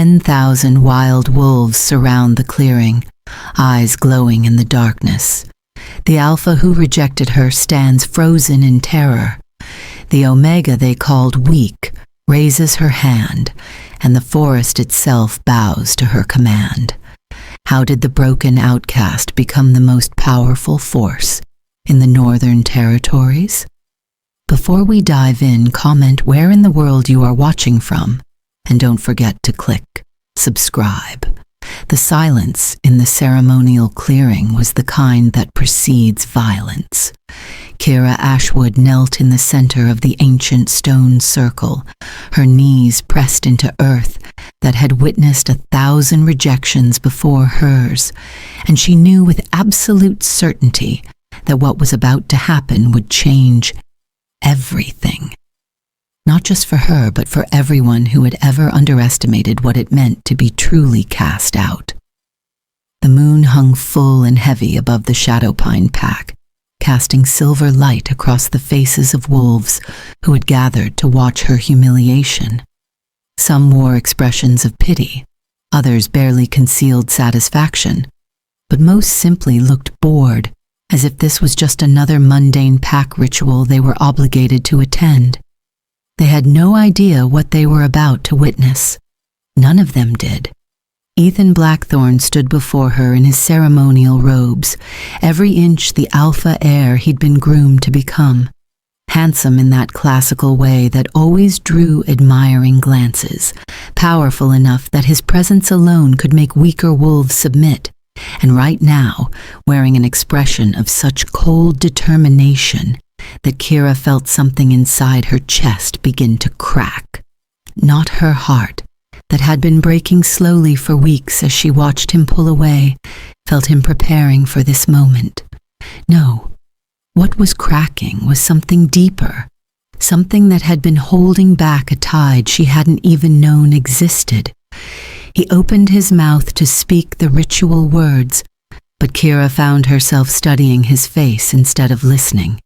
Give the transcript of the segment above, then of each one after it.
10,000 wild wolves surround the clearing, eyes glowing in the darkness. The Alpha who rejected her stands frozen in terror. The Omega they called weak raises her hand, and the forest itself bows to her command. How did the broken outcast become the most powerful force in the Northern Territories? Before we dive in, comment where in the world you are watching from, and don't forget to click subscribe. The silence in the ceremonial clearing was the kind that precedes violence. Kira Ashwood knelt in the center of the ancient stone circle, her knees pressed into earth that had witnessed 1,000 rejections before hers, and she knew with absolute certainty that what was about to happen would change everything. Not just for her, but for everyone who had ever underestimated what it meant to be truly cast out. The moon hung full and heavy above the Shadowpine pack, casting silver light across the faces of wolves who had gathered to watch her humiliation. Some wore expressions of pity, others barely concealed satisfaction, but most simply looked bored, as if this was just another mundane pack ritual they were obligated to attend. They had no idea what they were about to witness. None of them did. Ethan Blackthorne stood before her in his ceremonial robes, every inch the alpha heir he'd been groomed to become. Handsome in that classical way that always drew admiring glances, powerful enough that his presence alone could make weaker wolves submit, and right now wearing an expression of such cold determination that Kira felt something inside her chest begin to crack. Not her heart, that had been breaking slowly for weeks as she watched him pull away, felt him preparing for this moment. No, what was cracking was something deeper, something that had been holding back a tide she hadn't even known existed. He opened his mouth to speak the ritual words, but Kira found herself studying his face instead of listening.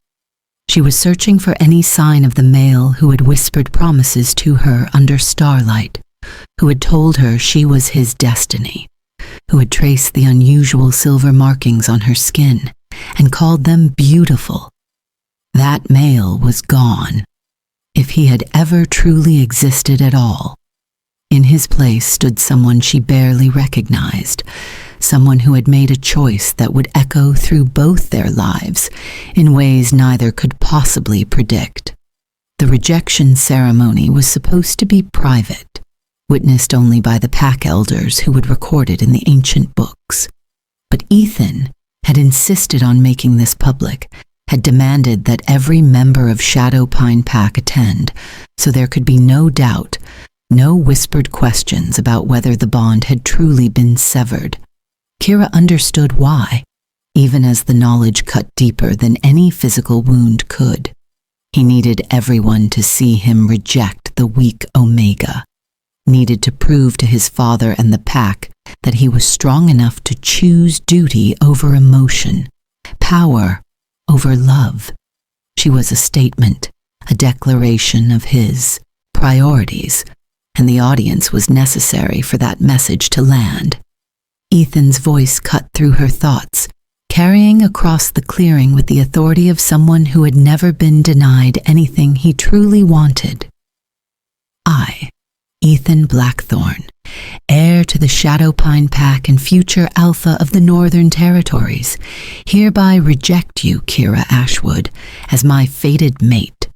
She was searching for any sign of the male who had whispered promises to her under starlight, who had told her she was his destiny, who had traced the unusual silver markings on her skin and called them beautiful. That male was gone, if he had ever truly existed at all. In his place stood someone she barely recognized, someone who had made a choice that would echo through both their lives in ways neither could possibly predict. The rejection ceremony was supposed to be private, witnessed only by the pack elders who would record it in the ancient books. But Ethan had insisted on making this public, had demanded that every member of Shadowpine Pack attend, so there could be no doubt, no whispered questions about whether the bond had truly been severed. Kira understood why, even as the knowledge cut deeper than any physical wound could. He needed everyone to see him reject the weak Omega, needed to prove to his father and the pack that he was strong enough to choose duty over emotion, power over love. She was a statement, a declaration of his priorities, and the audience was necessary for that message to land. Ethan's voice cut through her thoughts, carrying across the clearing with the authority of someone who had never been denied anything he truly wanted. I, Ethan Blackthorne, heir to the Shadowpine Pack and future Alpha of the Northern Territories, hereby reject you, Kira Ashwood, as my fated mate.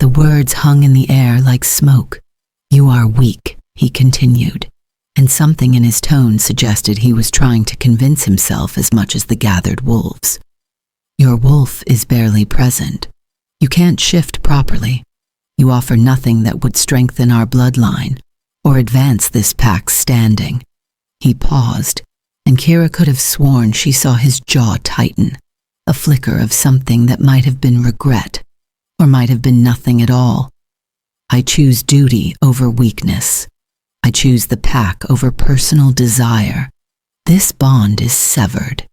The words hung in the air like smoke. You are weak, he continued, and something in his tone suggested he was trying to convince himself as much as the gathered wolves. Your wolf is barely present. You can't shift properly. You offer nothing that would strengthen our bloodline or advance this pack's standing. He paused, and Kira could have sworn she saw his jaw tighten, a flicker of something that might have been regret, or might have been nothing at all. I choose duty over weakness. I choose the pack over personal desire. This bond is severed.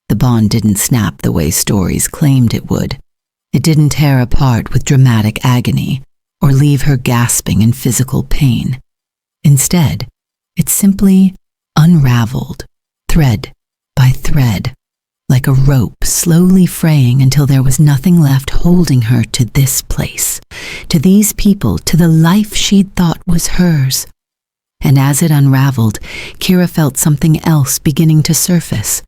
The bond didn't snap the way stories claimed it would. It didn't tear apart with dramatic agony or leave her gasping in physical pain. Instead, It simply unraveled, thread by thread, like a rope slowly fraying until there was nothing left holding her to this place, to these people, to the life she'd thought was hers. And as it unraveled, Kira felt something else beginning to surface,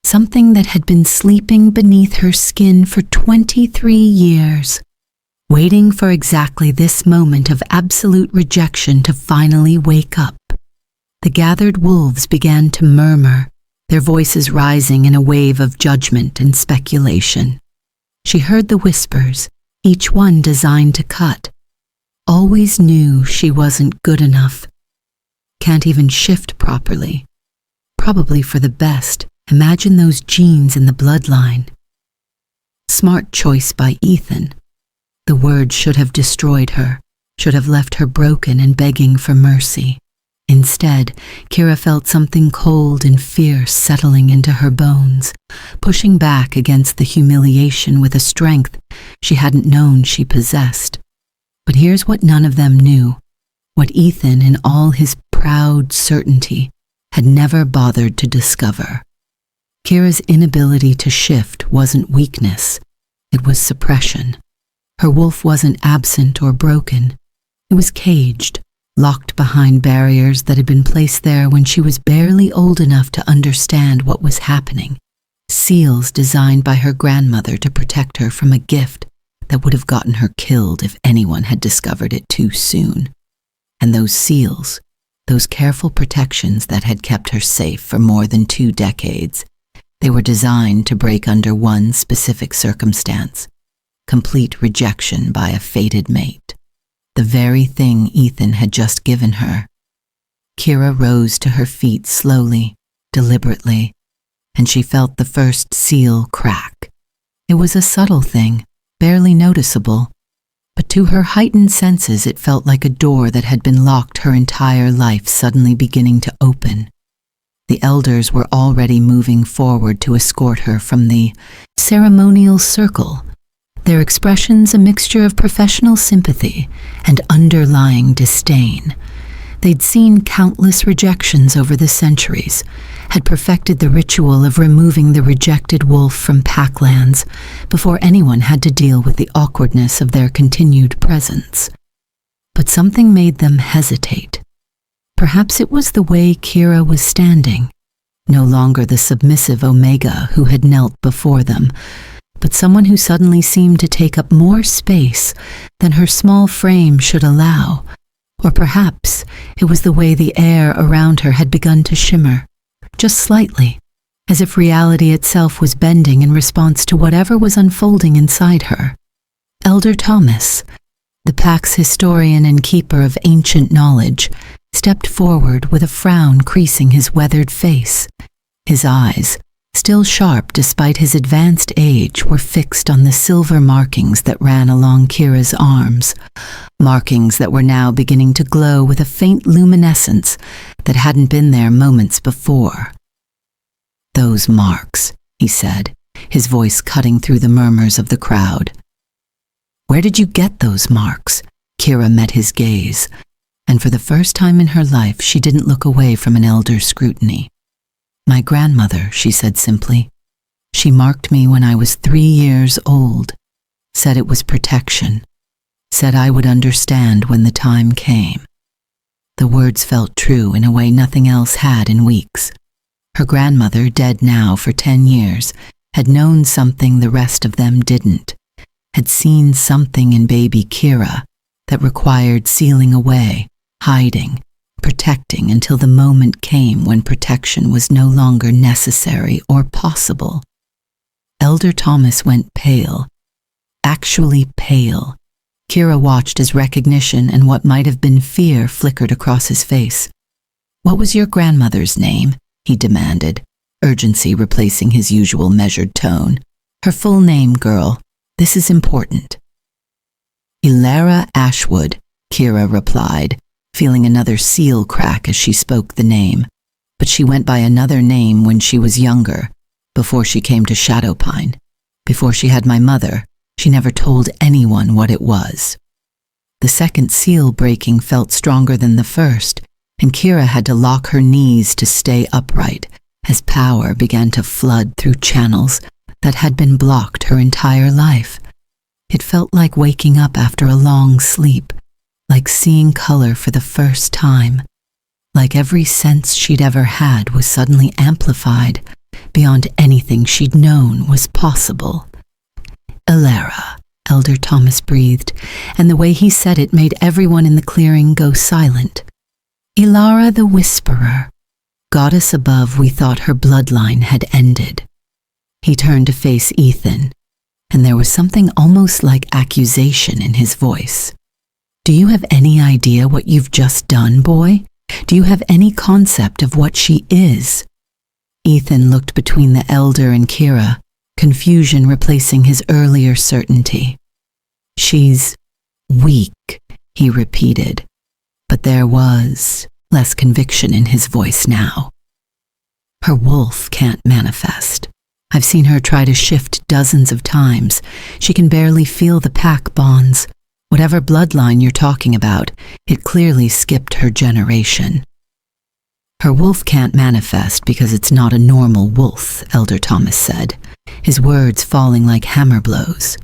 something that had been sleeping beneath her skin for 23 years, waiting for exactly this moment of absolute rejection to finally wake up. The gathered wolves began to murmur, their voices rising in a wave of judgment and speculation. She heard the whispers, each one designed to cut. Always knew she wasn't good enough. Can't even shift properly. Probably for the best. Imagine those genes in the bloodline. Smart choice by Ethan. The words should have destroyed her, should have left her broken and begging for mercy. Instead, Kira felt something cold and fierce settling into her bones, pushing back against the humiliation with a strength she hadn't known she possessed. But here's what none of them knew, what Ethan, in all his proud certainty, had never bothered to discover. Kira's inability to shift wasn't weakness, it was suppression. Her wolf wasn't absent or broken, it was caged, locked behind barriers that had been placed there when she was barely old enough to understand what was happening, seals designed by her grandmother to protect her from a gift that would have gotten her killed if anyone had discovered it too soon. And those seals, those careful protections that had kept her safe for more than 2 decades, they were designed to break under one specific circumstance: complete rejection by a fated mate. The very thing Ethan had just given her. Kira rose to her feet slowly, deliberately, and she felt the first seal crack. It was a subtle thing, barely noticeable, but to her heightened senses it felt like a door that had been locked her entire life suddenly beginning to open. The elders were already moving forward to escort her from the ceremonial circle, their expressions a mixture of professional sympathy and underlying disdain. They'd seen countless rejections over the centuries, had perfected the ritual of removing the rejected wolf from packlands before anyone had to deal with the awkwardness of their continued presence. But something made them hesitate. Perhaps it was the way Kira was standing, no longer the submissive Omega who had knelt before them, but someone who suddenly seemed to take up more space than her small frame should allow. Or perhaps it was the way the air around her had begun to shimmer, just slightly, as if reality itself was bending in response to whatever was unfolding inside her. Elder Thomas, the pack's historian and keeper of ancient knowledge, stepped forward with a frown creasing his weathered face. His eyes, still sharp despite his advanced age, were fixed on the silver markings that ran along Kira's arms, markings that were now beginning to glow with a faint luminescence that hadn't been there moments before. "Those marks," he said, his voice cutting through the murmurs of the crowd. "Where did you get those marks?" Kira met his gaze, and for the first time in her life she didn't look away from an elder's scrutiny. "My grandmother," she said simply. "She marked me when I was 3 years old, said it was protection, said I would understand when the time came." The words felt true in a way nothing else had in weeks. Her grandmother, dead now for 10 years, had known something the rest of them didn't, had seen something in baby Kira that required sealing away, hiding, protecting until the moment came when protection was no longer necessary or possible. Elder Thomas went pale, actually pale. Kira watched as recognition and what might have been fear flickered across his face. "What was your grandmother's name?" he demanded, urgency replacing his usual measured tone. "Her full name, girl. This is important." "Elara Ashwood," Kira replied, feeling another seal crack as she spoke the name. But she went by another name when she was younger, before she came to Shadowpine. Before she had my mother, she never told anyone what it was. The second seal breaking felt stronger than the first, and Kira had to lock her knees to stay upright as power began to flood through channels that had been blocked her entire life. It felt like waking up after a long sleep, like seeing color for the first time, like every sense she'd ever had was suddenly amplified beyond anything she'd known was possible. Elara, Elder Thomas breathed, and the way he said it made everyone in the clearing go silent. Elara the Whisperer. Goddess above, we thought her bloodline had ended. He turned to face Ethan, and there was something almost like accusation in his voice. Do you have any idea what you've just done, boy? Do you have any concept of what she is? Ethan looked between the elder and Kira, confusion replacing his earlier certainty. She's weak, he repeated, but there was less conviction in his voice now. Her wolf can't manifest. I've seen her try to shift dozens of times. She can barely feel the pack bonds. Whatever bloodline you're talking about, it clearly skipped her generation. Her wolf can't manifest because it's not a normal wolf, Elder Thomas said, his words falling like hammer blows.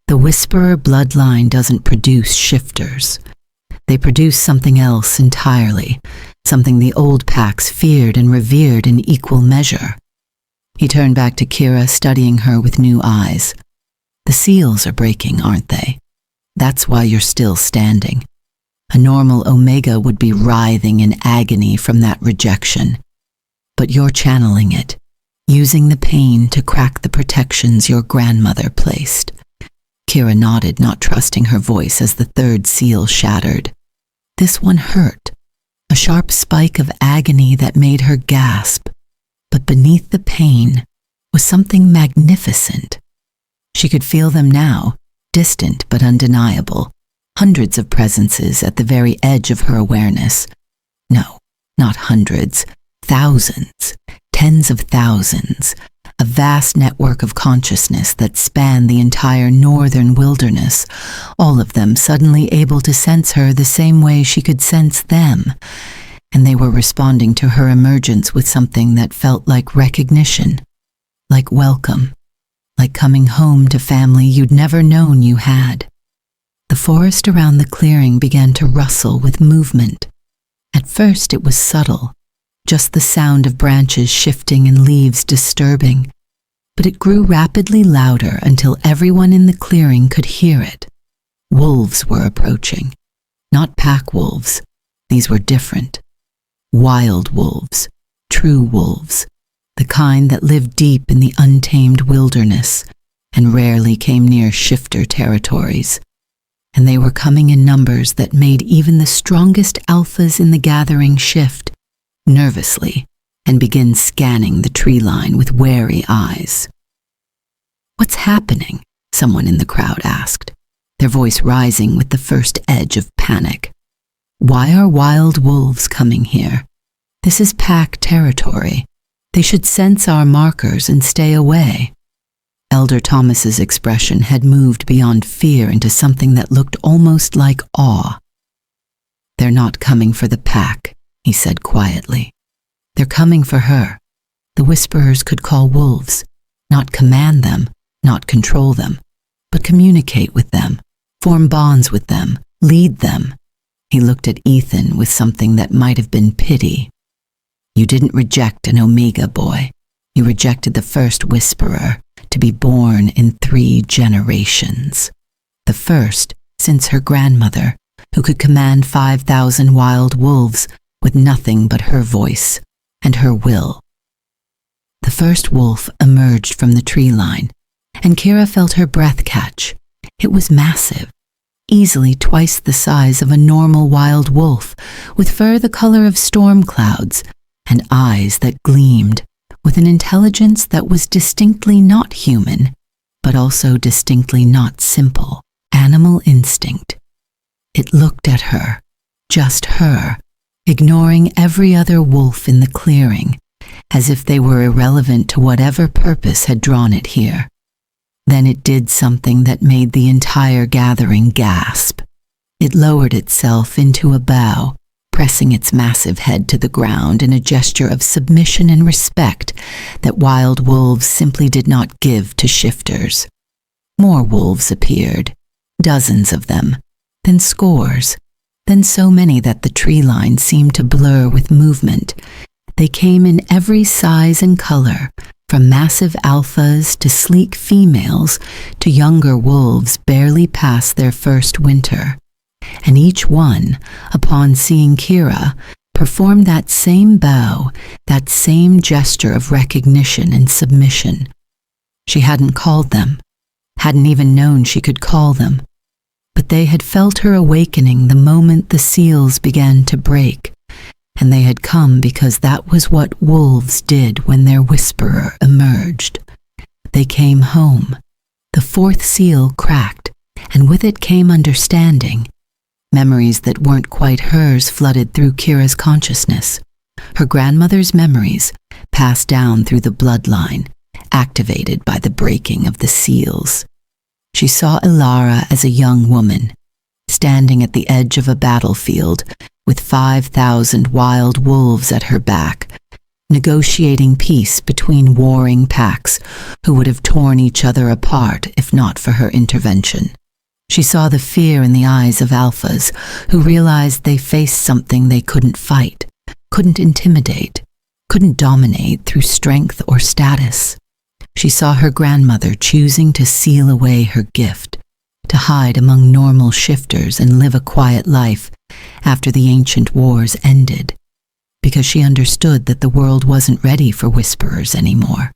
The Whisperer bloodline doesn't produce shifters. They produce something else entirely, something the old packs feared and revered in equal measure. He turned back to Kira, studying her with new eyes. The seals are breaking, aren't they? That's why you're still standing. A normal Omega would be writhing in agony from that rejection. But you're channeling it, using the pain to crack the protections your grandmother placed. Kira nodded, not trusting her voice as the third seal shattered. This one hurt, a sharp spike of agony that made her gasp. But beneath the pain was something magnificent. She could feel them now, distant but undeniable, hundreds of presences at the very edge of her awareness. No, not hundreds, thousands, tens of thousands, a vast network of consciousness that spanned the entire northern wilderness, all of them suddenly able to sense her the same way she could sense them, and they were responding to her emergence with something that felt like recognition, like welcome, like coming home to family you'd never known you had. The forest around the clearing began to rustle with movement. At first it was subtle, just the sound of branches shifting and leaves disturbing, but it grew rapidly louder until everyone in the clearing could hear it. Wolves were approaching. Not pack wolves. These were different. Wild wolves, true wolves, the kind that lived deep in the untamed wilderness and rarely came near shifter territories. And they were coming in numbers that made even the strongest alphas in the gathering shift nervously and begin scanning the tree line with wary eyes. What's happening? Someone in the crowd asked, their voice rising with the first edge of panic. Why are wild wolves coming here? This is pack territory. They should sense our markers and stay away. Elder Thomas's expression had moved beyond fear into something that looked almost like awe. They're not coming for the pack, he said quietly. They're coming for her. The Whisperers could call wolves, not command them, not control them, but communicate with them, form bonds with them, lead them. He looked at Ethan with something that might have been pity. You didn't reject an Omega, boy. You rejected the first Whisperer, to be born in 3 generations. The first since her grandmother, who could command 5,000 wild wolves with nothing but her voice and her will. The first wolf emerged from the tree line, and Kira felt her breath catch. It was massive, easily twice the size of a normal wild wolf, with fur the color of storm clouds and eyes that gleamed with an intelligence that was distinctly not human, but also distinctly not simple, animal instinct. It looked at her, just her, ignoring every other wolf in the clearing, as if they were irrelevant to whatever purpose had drawn it here. Then it did something that made the entire gathering gasp. It lowered itself into a bow, pressing its massive head to the ground in a gesture of submission and respect that wild wolves simply did not give to shifters. More wolves appeared, dozens of them, then scores, then so many that the tree line seemed to blur with movement. They came in every size and color, from massive alphas to sleek females to younger wolves barely past their first winter. And each one, upon seeing Kira, performed that same bow, that same gesture of recognition and submission. She hadn't called them, hadn't even known she could call them, but they had felt her awakening the moment the seals began to break, and they had come because that was what wolves did when their whisperer emerged. They came home. The fourth seal cracked, and with it came understanding. Memories that weren't quite hers flooded through Kira's consciousness. Her grandmother's memories, passed down through the bloodline, activated by the breaking of the seals. She saw Ilara as a young woman, standing at the edge of a battlefield with 5,000 wild wolves at her back, negotiating peace between warring packs who would have torn each other apart if not for her intervention. She saw the fear in the eyes of alphas who realized they faced something they couldn't fight, couldn't intimidate, couldn't dominate through strength or status. She saw her grandmother choosing to seal away her gift, to hide among normal shifters and live a quiet life after the ancient wars ended, because she understood that the world wasn't ready for whisperers anymore.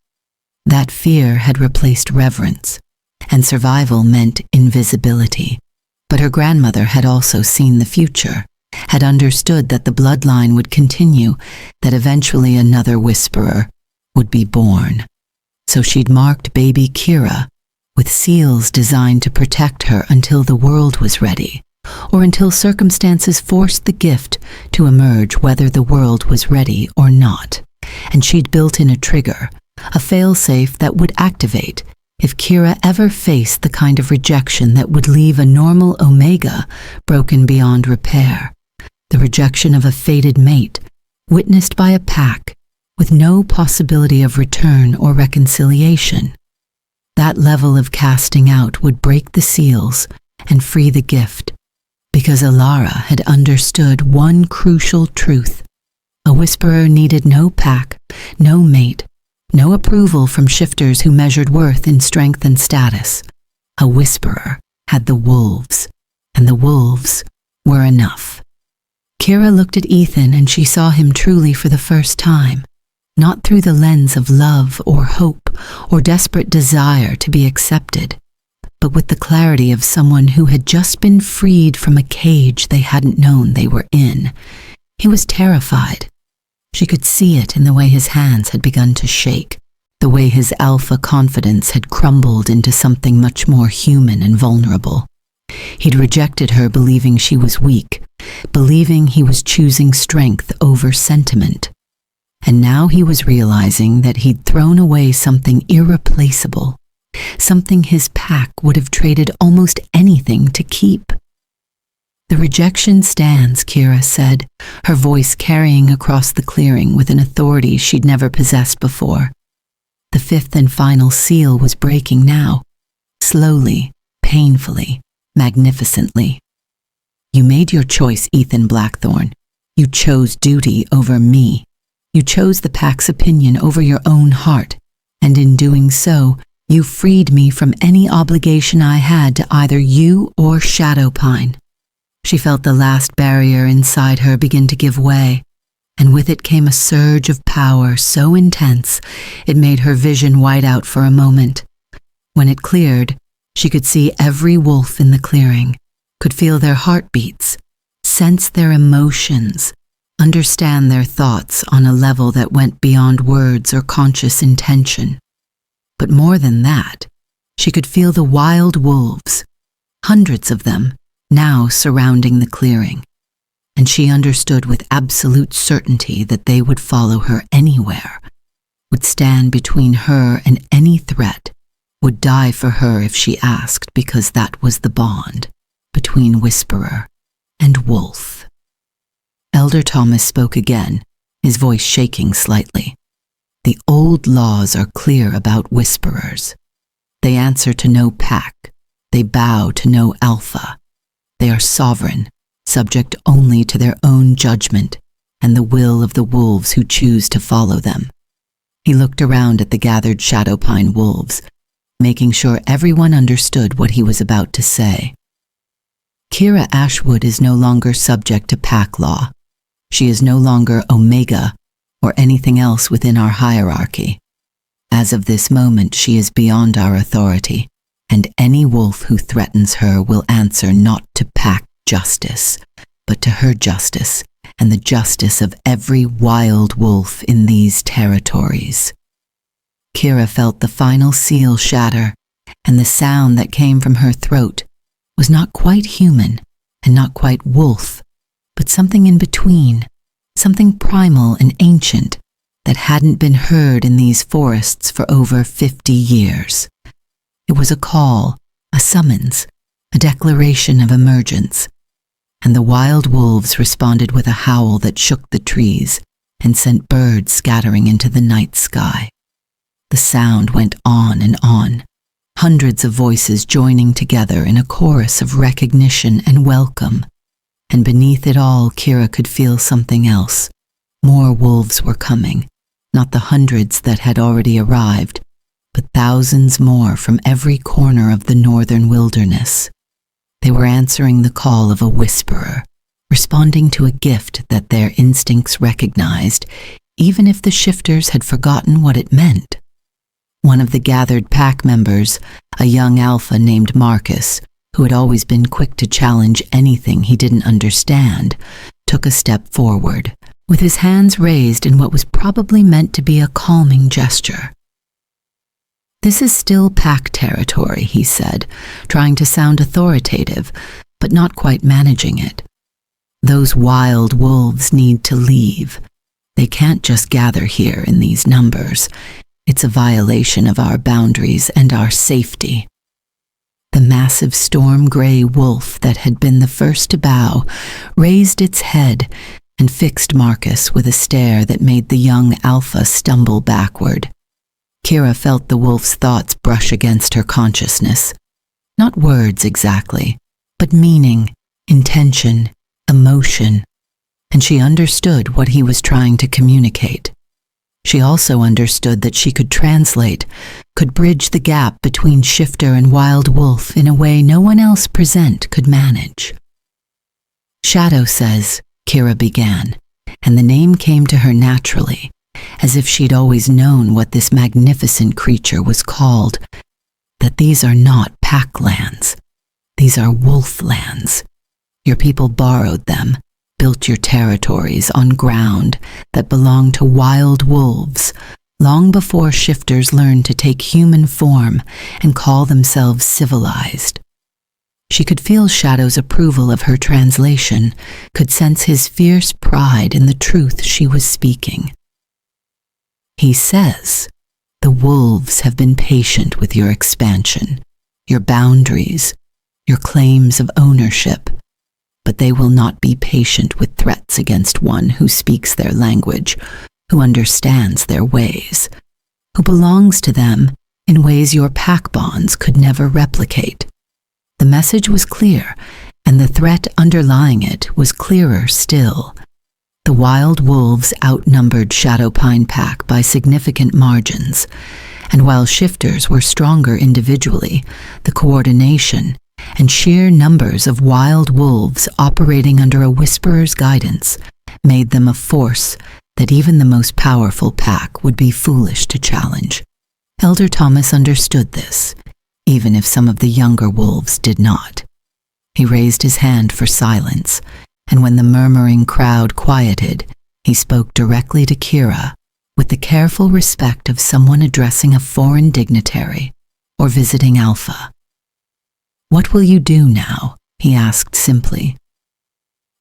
That fear had replaced reverence, and survival meant invisibility. But her grandmother had also seen the future, had understood that the bloodline would continue, that eventually another whisperer would be born. So she'd marked baby Kira with seals designed to protect her until the world was ready, or until circumstances forced the gift to emerge whether the world was ready or not. And she'd built in a trigger, a failsafe that would activate if Kira ever faced the kind of rejection that would leave a normal Omega broken beyond repair, the rejection of a fated mate, witnessed by a pack, with no possibility of return or reconciliation. That level of casting out would break the seals and free the gift, because Ilara had understood one crucial truth. A whisperer needed no pack, no mate, no approval from shifters who measured worth in strength and status. A whisperer had the wolves, and the wolves were enough. Kira looked at Ethan and she saw him truly for the first time, not through the lens of love or hope or desperate desire to be accepted, but with the clarity of someone who had just been freed from a cage they hadn't known they were in. He was terrified. She could see it in the way his hands had begun to shake, the way his alpha confidence had crumbled into something much more human and vulnerable. He'd rejected her believing she was weak, believing he was choosing strength over sentiment. And now he was realizing that he'd thrown away something irreplaceable, something his pack would have traded almost anything to keep. "The rejection stands," Kira said, her voice carrying across the clearing with an authority she'd never possessed before. The fifth and final seal was breaking now, slowly, painfully, magnificently. "You made your choice, Ethan Blackthorn. You chose duty over me. You chose the pack's opinion over your own heart, and in doing so, you freed me from any obligation I had to either you or Shadowpine." She felt the last barrier inside her begin to give way, and with it came a surge of power so intense it made her vision white out for a moment. When it cleared, she could see every wolf in the clearing, could feel their heartbeats, sense their emotions, understand their thoughts on a level that went beyond words or conscious intention. But more than that, she could feel the wild wolves, hundreds of them, now surrounding the clearing, and she understood with absolute certainty that they would follow her anywhere, would stand between her and any threat, would die for her if she asked, because that was the bond between Whisperer and Wolf. Elder Thomas spoke again, his voice shaking slightly. The old laws are clear about whisperers. They answer to no pack. They bow to no alpha. They are sovereign, subject only to their own judgment and the will of the wolves who choose to follow them. He looked around at the gathered Shadowpine wolves, making sure everyone understood what he was about to say. Kira Ashwood is no longer subject to pack law. She is no longer Omega or anything else within our hierarchy. As of this moment, she is beyond our authority, and any wolf who threatens her will answer not to pack justice, but to her justice and the justice of every wild wolf in these territories. Kira felt the final seal shatter, and the sound that came from her throat was not quite human and not quite wolf, but something in between, something primal and ancient that hadn't been heard in these forests for over 50 years. It was a call, a summons, a declaration of emergence, and the wild wolves responded with a howl that shook the trees and sent birds scattering into the night sky. The sound went on and on, hundreds of voices joining together in a chorus of recognition and welcome. And beneath it all, Kira could feel something else. More wolves were coming, not the hundreds that had already arrived, but thousands more from every corner of the northern wilderness. They were answering the call of a whisperer, responding to a gift that their instincts recognized, even if the shifters had forgotten what it meant. One of the gathered pack members, a young alpha named Marcus, who had always been quick to challenge anything he didn't understand, took a step forward, with his hands raised in what was probably meant to be a calming gesture. "This is still pack territory," he said, trying to sound authoritative, but not quite managing it. "Those wild wolves need to leave. They can't just gather here in these numbers. It's a violation of our boundaries and our safety." The massive storm-gray wolf that had been the first to bow raised its head and fixed Marcus with a stare that made the young alpha stumble backward. Kira felt the wolf's thoughts brush against her consciousness. Not words exactly, but meaning, intention, emotion, and she understood what he was trying to communicate. She also understood that she could translate, could bridge the gap between shifter and wild wolf in a way no one else present could manage. "Shadow says," Kira began, and the name came to her naturally, as if she'd always known what this magnificent creature was called, "that these are not pack lands. These are wolf lands. Your people borrowed them, built your territories on ground that belonged to wild wolves long before shifters learned to take human form and call themselves civilized." She could feel Shadow's approval of her translation, could sense his fierce pride in the truth she was speaking. "He says, the wolves have been patient with your expansion, your boundaries, your claims of ownership, but they will not be patient with threats against one who speaks their language, who understands their ways, who belongs to them in ways your pack bonds could never replicate." The message was clear, and the threat underlying it was clearer still. The wild wolves outnumbered Shadowpine Pack by significant margins, and while shifters were stronger individually, the coordination and sheer numbers of wild wolves operating under a whisperer's guidance made them a force that even the most powerful pack would be foolish to challenge. Elder Thomas understood this, even if some of the younger wolves did not. He raised his hand for silence, and when the murmuring crowd quieted, he spoke directly to Kira with the careful respect of someone addressing a foreign dignitary or visiting Alpha. "What will you do now?" he asked simply.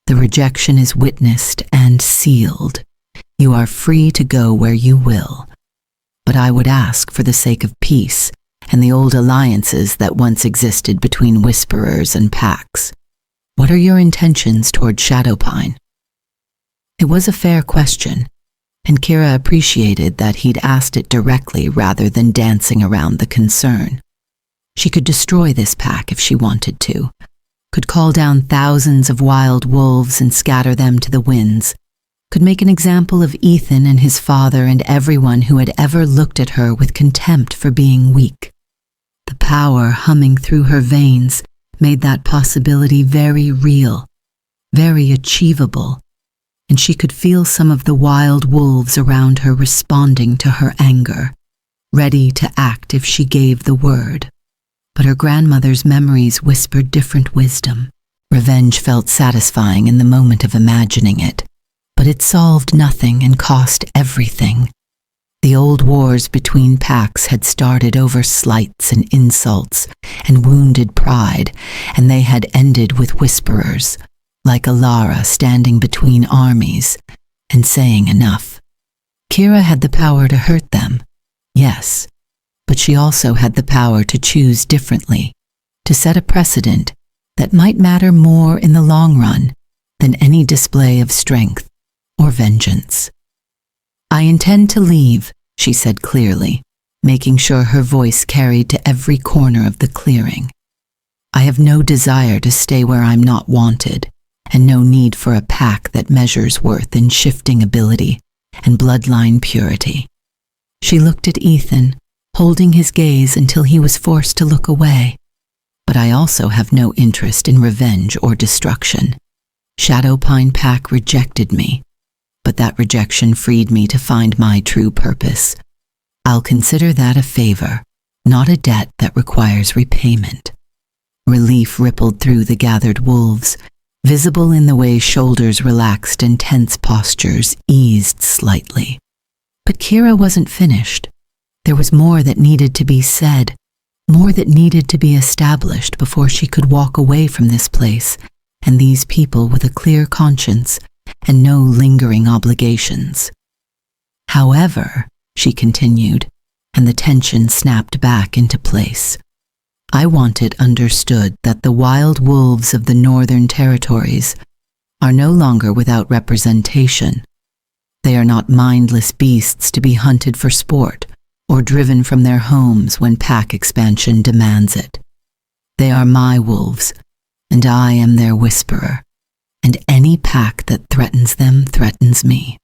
"The rejection is witnessed and sealed. You are free to go where you will. But I would ask, for the sake of peace and the old alliances that once existed between whisperers and packs, what are your intentions toward Shadowpine?" It was a fair question, and Kira appreciated that he'd asked it directly rather than dancing around the concern. She could destroy this pack if she wanted to, could call down thousands of wild wolves and scatter them to the winds, could make an example of Ethan and his father and everyone who had ever looked at her with contempt for being weak. The power humming through her veins made that possibility very real, very achievable, and she could feel some of the wild wolves around her responding to her anger, ready to act if she gave the word. But her grandmother's memories whispered different wisdom. Revenge felt satisfying in the moment of imagining it, but it solved nothing and cost everything. The old wars between packs had started over slights and insults and wounded pride, and they had ended with whisperers, like Alara standing between armies and saying enough. Kira had the power to hurt them, yes, but she also had the power to choose differently, to set a precedent that might matter more in the long run than any display of strength or vengeance. "I intend to leave," she said clearly, making sure her voice carried to every corner of the clearing. "I have no desire to stay where I'm not wanted, and no need for a pack that measures worth in shifting ability and bloodline purity." She looked at Ethan, holding his gaze until he was forced to look away. "But I also have no interest in revenge or destruction. Shadowpine Pack rejected me, but that rejection freed me to find my true purpose. I'll consider that a favor, not a debt that requires repayment." Relief rippled through the gathered wolves, visible in the way shoulders relaxed and tense postures eased slightly. But Kira wasn't finished. There was more that needed to be said, more that needed to be established before she could walk away from this place and these people with a clear conscience and no lingering obligations. "However," she continued, and the tension snapped back into place, "I want it understood that the wild wolves of the Northern Territories are no longer without representation. They are not mindless beasts to be hunted for sport or driven from their homes when pack expansion demands it. They are my wolves, and I am their whisperer, and any pack that threatens them threatens me."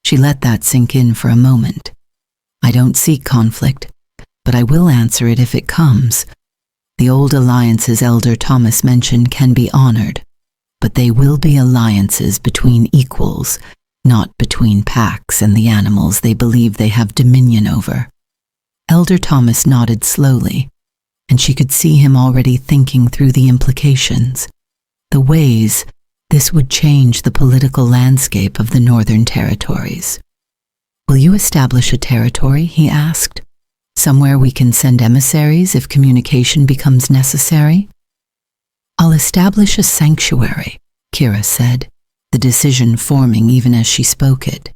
She let that sink in for a moment. "I don't seek conflict, but I will answer it if it comes. The old alliances Elder Thomas mentioned can be honored, but they will be alliances between equals, not between packs and the animals they believe they have dominion over." Elder Thomas nodded slowly, and she could see him already thinking through the implications, the ways this would change the political landscape of the Northern Territories. "Will you establish a territory?" he asked. "Somewhere we can send emissaries if communication becomes necessary?" "I'll establish a sanctuary," Kira said, the decision forming even as she spoke it.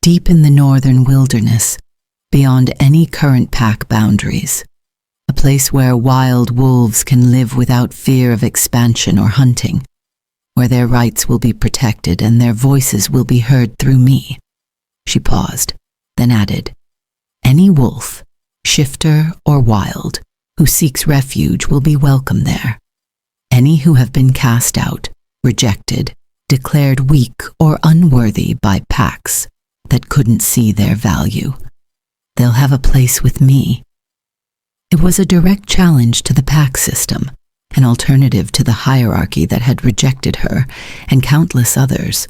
"Deep in the northern wilderness, beyond any current pack boundaries. A place where wild wolves can live without fear of expansion or hunting, where their rights will be protected and their voices will be heard through me." She paused, then added, "Any wolf, shifter or wild, who seeks refuge will be welcome there. Any who have been cast out, rejected, declared weak or unworthy by packs that couldn't see their value. They'll have a place with me." It was a direct challenge to the pack system, an alternative to the hierarchy that had rejected her and countless others.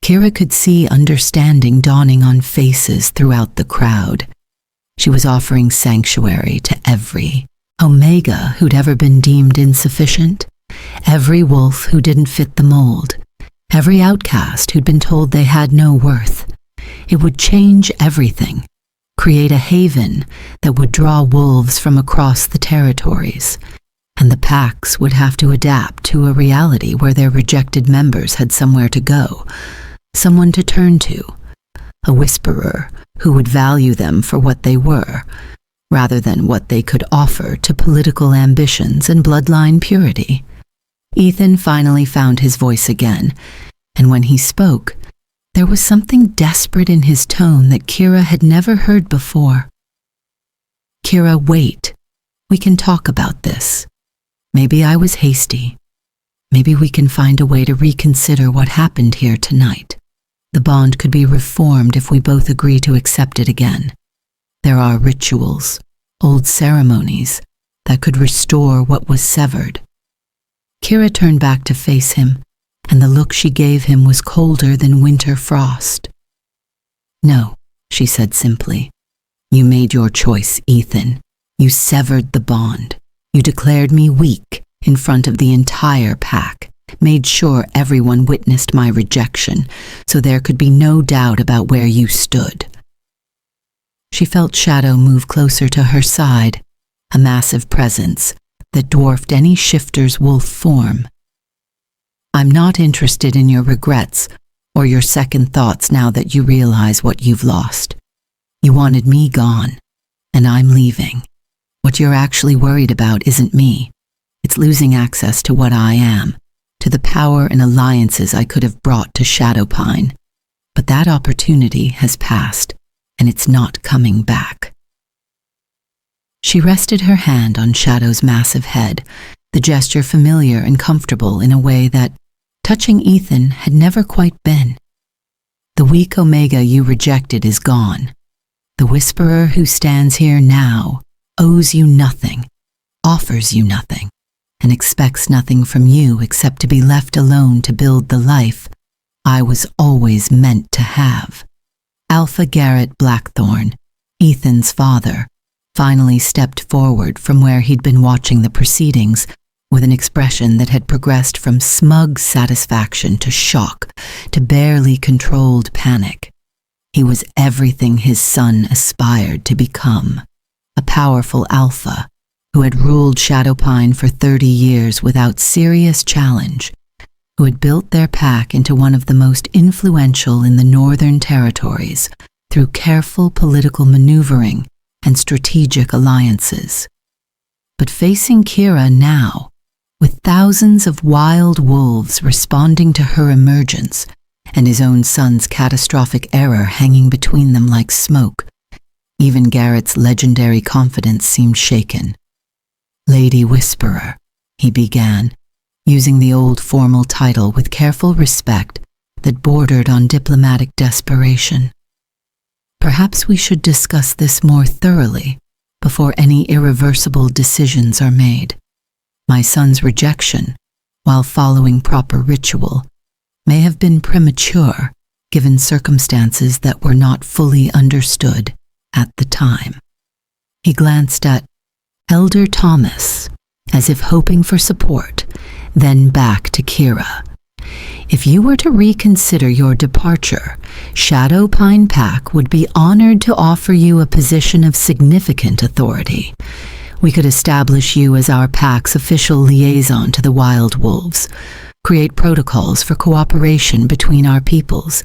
Kira could see understanding dawning on faces throughout the crowd. She was offering sanctuary to every Omega who'd ever been deemed insufficient, every wolf who didn't fit the mold, every outcast who'd been told they had no worth. It would change everything, create a haven that would draw wolves from across the territories, and the packs would have to adapt to a reality where their rejected members had somewhere to go, someone to turn to, a whisperer who would value them for what they were, rather than what they could offer to political ambitions and bloodline purity. Ethan finally found his voice again, and when he spoke, there was something desperate in his tone that Kira had never heard before. "Kira, wait. We can talk about this. Maybe I was hasty. Maybe we can find a way to reconsider what happened here tonight. The bond could be reformed if we both agree to accept it again. There are rituals, old ceremonies, that could restore what was severed." Kira turned back to face him, and the look she gave him was colder than winter frost. "No," she said simply. "You made your choice, Ethan. You severed the bond. You declared me weak in front of the entire pack, made sure everyone witnessed my rejection, so there could be no doubt about where you stood." She felt Shadow move closer to her side, a massive presence that dwarfed any shifter's wolf form. "I'm not interested in your regrets or your second thoughts now that you realize what you've lost. You wanted me gone, and I'm leaving. What you're actually worried about isn't me. It's losing access to what I am, to the power and alliances I could have brought to Shadowpine. But that opportunity has passed, and it's not coming back." She rested her hand on Shadow's massive head, the gesture familiar and comfortable in a way that, touching Ethan, had never quite been. "The weak Omega you rejected is gone. The Whisperer who stands here now owes you nothing, offers you nothing, and expects nothing from you except to be left alone to build the life I was always meant to have." Alpha Garrett Blackthorn, Ethan's father, finally stepped forward from where he'd been watching the proceedings with an expression that had progressed from smug satisfaction to shock to barely controlled panic. He was everything his son aspired to become, a powerful alpha who had ruled Shadowpine for 30 years without serious challenge, who had built their pack into one of the most influential in the Northern Territories through careful political maneuvering and strategic alliances. But facing Kira now, with thousands of wild wolves responding to her emergence and his own son's catastrophic error hanging between them like smoke, even Garrett's legendary confidence seemed shaken. "Lady Whisperer," he began, using the old formal title with careful respect that bordered on diplomatic desperation. "Perhaps we should discuss this more thoroughly before any irreversible decisions are made. My son's rejection, while following proper ritual, may have been premature given circumstances that were not fully understood at the time." He glanced at Elder Thomas, as if hoping for support, then back to Kira. "If you were to reconsider your departure, Shadowpine Pack would be honored to offer you a position of significant authority. We could establish you as our pack's official liaison to the wild wolves, create protocols for cooperation between our peoples,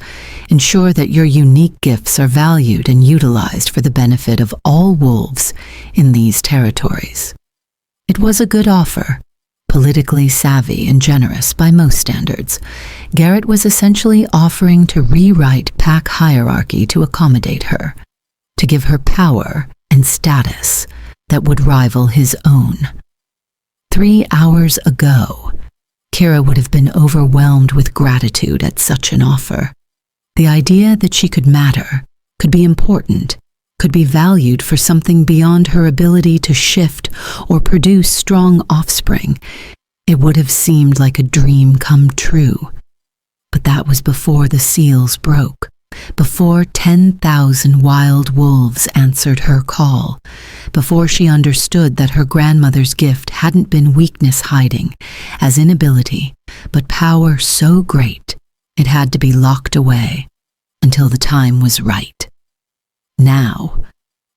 ensure that your unique gifts are valued and utilized for the benefit of all wolves in these territories." It was a good offer. Politically savvy and generous by most standards, Garrett was essentially offering to rewrite pack hierarchy to accommodate her, to give her power and status that would rival his own. 3 hours ago, Kira would have been overwhelmed with gratitude at such an offer. The idea that she could matter, could be important, could be valued for something beyond her ability to shift or produce strong offspring, it would have seemed like a dream come true. But that was before the seals broke, before 10,000 wild wolves answered her call, before she understood that her grandmother's gift hadn't been weakness hiding as inability, but power so great it had to be locked away until the time was right. Now,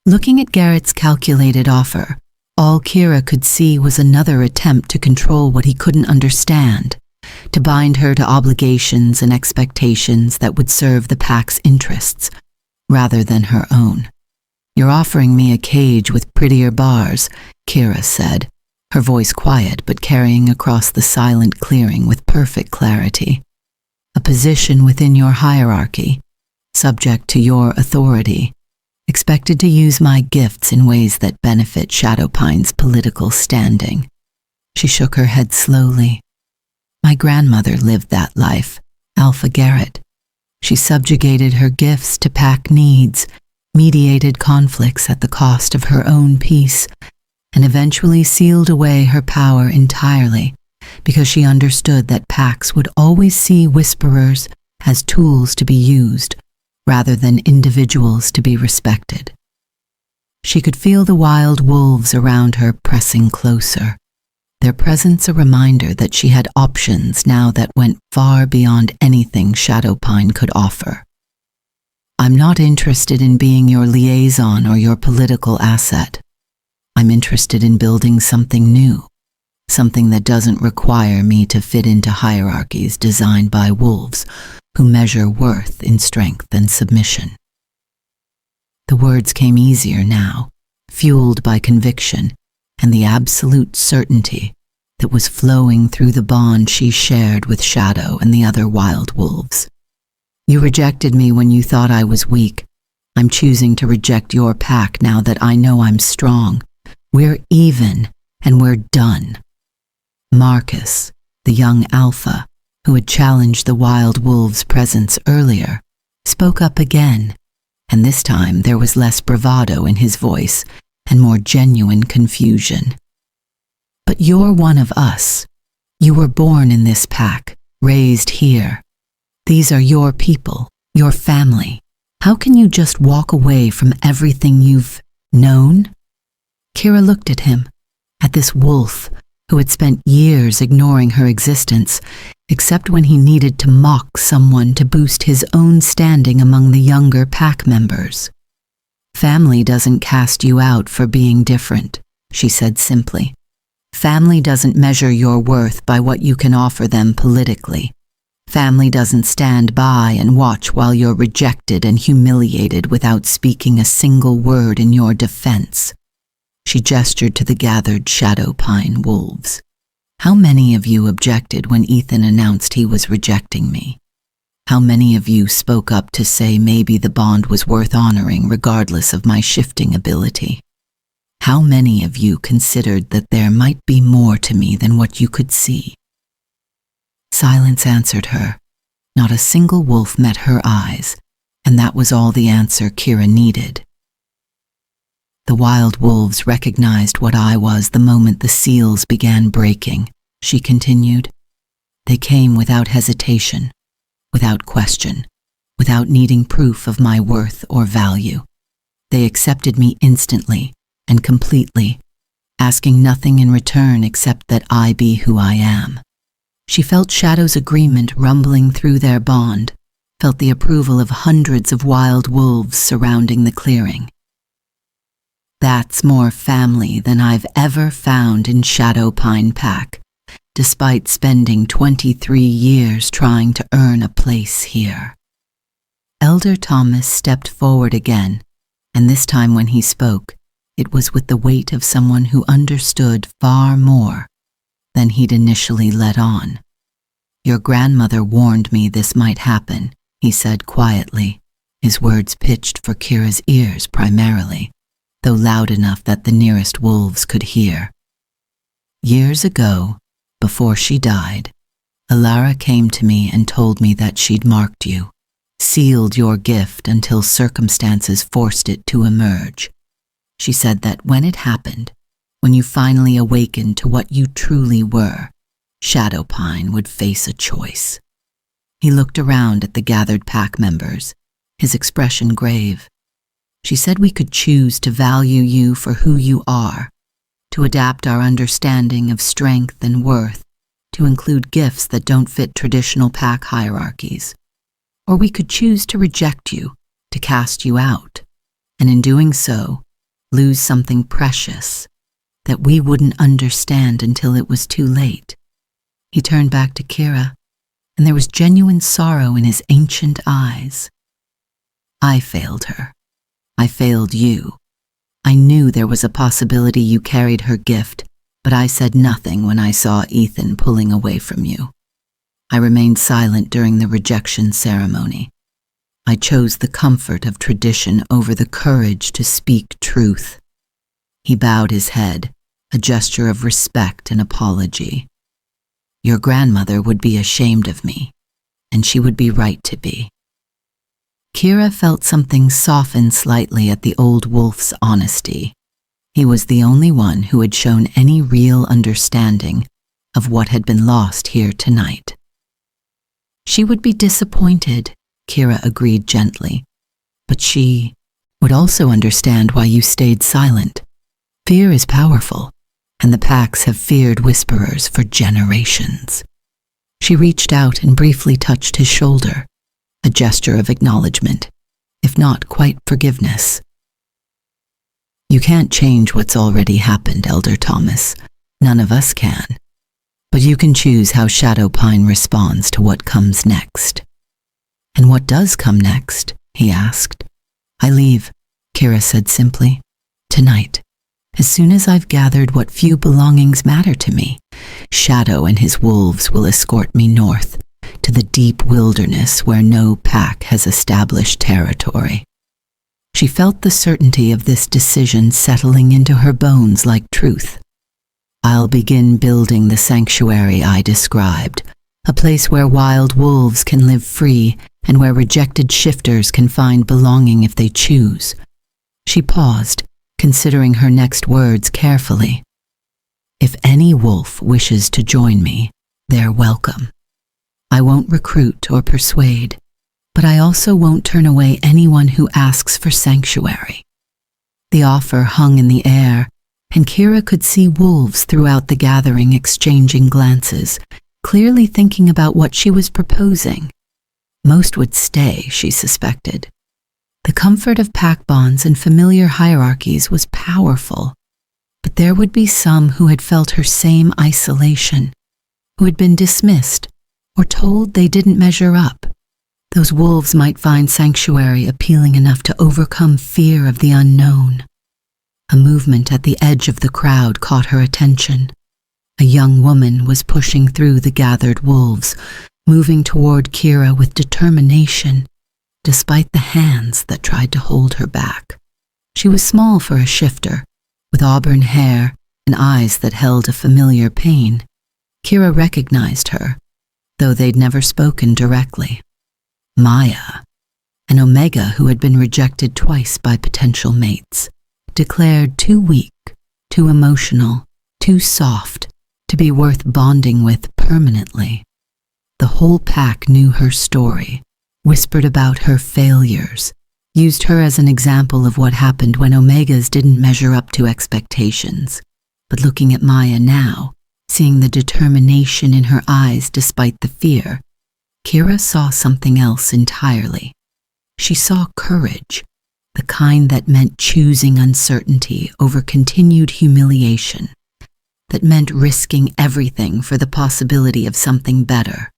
looking at Garrett's calculated offer, all Kira could see was another attempt to control what he couldn't understand, to bind her to obligations and expectations that would serve the pack's interests, rather than her own. "You're offering me a cage with prettier bars," Kira said, her voice quiet but carrying across the silent clearing with perfect clarity. a position within your hierarchy, subject to your authority, expected to use my gifts in ways that benefit Shadowpine's political standing. She shook her head slowly. My grandmother lived that life, Alpha Garrett. She subjugated her gifts to pack needs, mediated conflicts at the cost of her own peace, and eventually sealed away her power entirely because she understood that packs would always see whisperers as tools to be used rather than individuals to be respected. She could feel the wild wolves around her pressing closer, their presence a reminder that she had options now that went far beyond anything Shadowpine could offer. I'm not interested in being your liaison or your political asset. I'm interested in building something new, something that doesn't require me to fit into hierarchies designed by wolves who measure worth in strength and submission. The words came easier now, fueled by conviction and the absolute certainty that was flowing through the bond she shared with Shadow and the other wild wolves. You rejected me when you thought I was weak. I'm choosing to reject your pack now that I know I'm strong. We're even, and we're done. Marcus, the young alpha, who had challenged the wild wolves' presence earlier, spoke up again, and this time there was less bravado in his voice and more genuine confusion. But you're one of us. You were born in this pack, raised here. These are your people, your family. How can you just walk away from everything you've known? Kira looked at him, at this wolf who had spent years ignoring her existence, except when he needed to mock someone to boost his own standing among the younger pack members. Family doesn't cast you out for being different, she said simply. Family doesn't measure your worth by what you can offer them politically. Family doesn't stand by and watch while you're rejected and humiliated without speaking a single word in your defense. She gestured to the gathered Shadowpine wolves. How many of you objected when Ethan announced he was rejecting me? How many of you spoke up to say maybe the bond was worth honoring regardless of my shifting ability? How many of you considered that there might be more to me than what you could see? Silence answered her. Not a single wolf met her eyes, and that was all the answer Kira needed. The wild wolves recognized what I was the moment the seals began breaking, she continued. They came without hesitation, without question, without needing proof of my worth or value. They accepted me instantly and completely, asking nothing in return except that I be who I am. She felt Shadow's agreement rumbling through their bond, felt the approval of hundreds of wild wolves surrounding the clearing. That's more family than I've ever found in Shadowpine Pack, despite spending 23 years trying to earn a place here. Elder Thomas stepped forward again, and this time when he spoke, it was with the weight of someone who understood far more than he'd initially let on. Your grandmother warned me this might happen, he said quietly, his words pitched for Kira's ears primarily, though loud enough that the nearest wolves could hear. Years ago, before she died, Alara came to me and told me that she'd marked you, sealed your gift until circumstances forced it to emerge. She said that when it happened, when you finally awakened to what you truly were, Shadowpine would face a choice. He looked around at the gathered pack members, his expression grave. She said we could choose to value you for who you are, to adapt our understanding of strength and worth, to include gifts that don't fit traditional pack hierarchies. Or we could choose to reject you, to cast you out, and in doing so, lose something precious that we wouldn't understand until it was too late. He turned back to Kira, and there was genuine sorrow in his ancient eyes. I failed her. I failed you. I knew there was a possibility you carried her gift, but I said nothing when I saw Ethan pulling away from you. I remained silent during the rejection ceremony. I chose the comfort of tradition over the courage to speak truth. He bowed his head, a gesture of respect and apology. Your grandmother would be ashamed of me, and she would be right to be. Kira felt something soften slightly at the old wolf's honesty. He was the only one who had shown any real understanding of what had been lost here tonight. She would be disappointed, Kira agreed gently, but she would also understand why you stayed silent. Fear is powerful, and the packs have feared whisperers for generations. She reached out and briefly touched his shoulder, a gesture of acknowledgement, if not quite forgiveness. You can't change what's already happened, Elder Thomas. None of us can. But you can choose how Shadowpine responds to what comes next. And what does come next? He asked. I leave, Kira said simply. Tonight, as soon as I've gathered what few belongings matter to me, Shadow and his wolves will escort me north, to the deep wilderness where no pack has established territory. She felt the certainty of this decision settling into her bones like truth. I'll begin building the sanctuary I described, a place where wild wolves can live free and where rejected shifters can find belonging if they choose. She paused, considering her next words carefully. If any wolf wishes to join me, they're welcome. I won't recruit or persuade, but I also won't turn away anyone who asks for sanctuary. The offer hung in the air, and Kira could see wolves throughout the gathering exchanging glances, clearly thinking about what she was proposing. Most would stay, she suspected. The comfort of pack bonds and familiar hierarchies was powerful, but there would be some who had felt her same isolation, who had been dismissed or told they didn't measure up. Those wolves might find sanctuary appealing enough to overcome fear of the unknown. A movement at the edge of the crowd caught her attention. A young woman was pushing through the gathered wolves, moving toward Kira with determination, despite the hands that tried to hold her back. She was small for a shifter, with auburn hair and eyes that held a familiar pain. Kira recognized her, though they'd never spoken directly. Maya, an Omega who had been rejected twice by potential mates, declared too weak, too emotional, too soft to be worth bonding with permanently. The whole pack knew her story, whispered about her failures, used her as an example of what happened when Omegas didn't measure up to expectations. But looking at Maya now, seeing the determination in her eyes despite the fear, Kira saw something else entirely. She saw courage, the kind that meant choosing uncertainty over continued humiliation, that meant risking everything for the possibility of something better.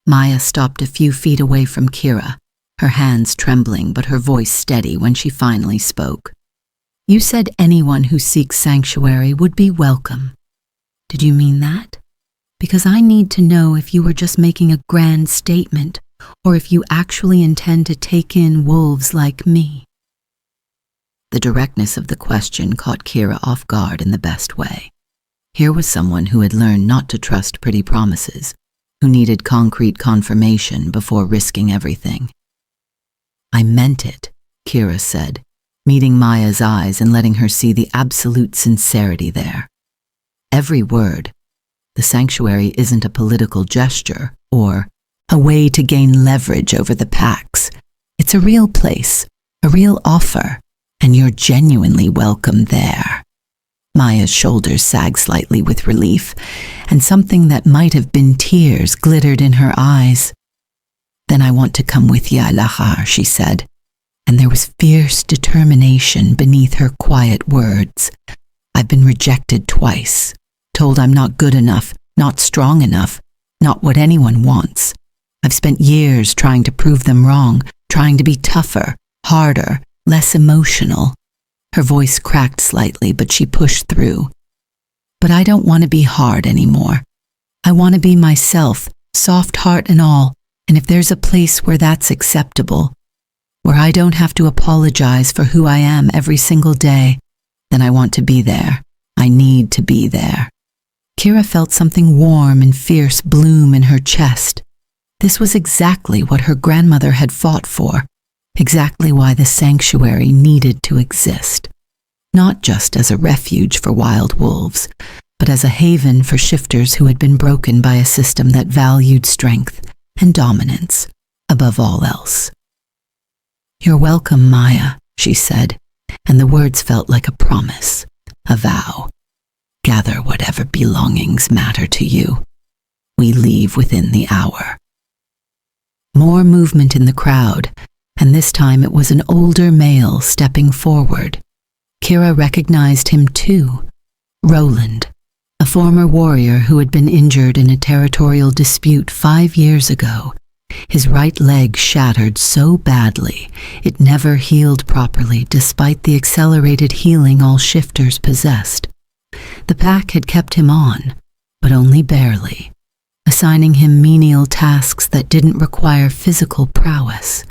Maya stopped a few feet away from Kira, her hands trembling but her voice steady when she finally spoke. You said anyone who seeks sanctuary would be welcome. Did you mean that? Because I need to know if you were just making a grand statement or if you actually intend to take in wolves like me. The directness of the question caught Kira off guard in the best way. Here was someone who had learned not to trust pretty promises, who needed concrete confirmation before risking everything. I meant it, Kira said, meeting Maya's eyes and letting her see the absolute sincerity there. Every word. The sanctuary isn't a political gesture or a way to gain leverage over the packs. It's a real place, a real offer, and you're genuinely welcome there. Maya's shoulders sagged slightly with relief, and something that might have been tears glittered in her eyes. Then I want to come with ya, Lahar, she said, and there was fierce determination beneath her quiet words. I've been rejected twice. Told I'm not good enough, not strong enough, not what anyone wants. I've spent years trying to prove them wrong, trying to be tougher, harder, less emotional. Her voice cracked slightly, but she pushed through. But I don't want to be hard anymore. I want to be myself, soft heart and all, and if there's a place where that's acceptable, where I don't have to apologize for who I am every single day, then I want to be there. I need to be there. Kira felt something warm and fierce bloom in her chest. This was exactly what her grandmother had fought for, exactly why the sanctuary needed to exist. Not just as a refuge for wild wolves, but as a haven for shifters who had been broken by a system that valued strength and dominance above all else. "You're welcome, Maya," she said, and the words felt like a promise, a vow. "Gather whatever belongings matter to you. We leave within the hour." More movement in the crowd, and this time it was an older male stepping forward. Kira recognized him too, Roland, a former warrior who had been injured in a territorial dispute 5 years ago. His right leg shattered so badly it never healed properly despite the accelerated healing all shifters possessed. The pack had kept him on, but only barely, assigning him menial tasks that didn't require physical prowess.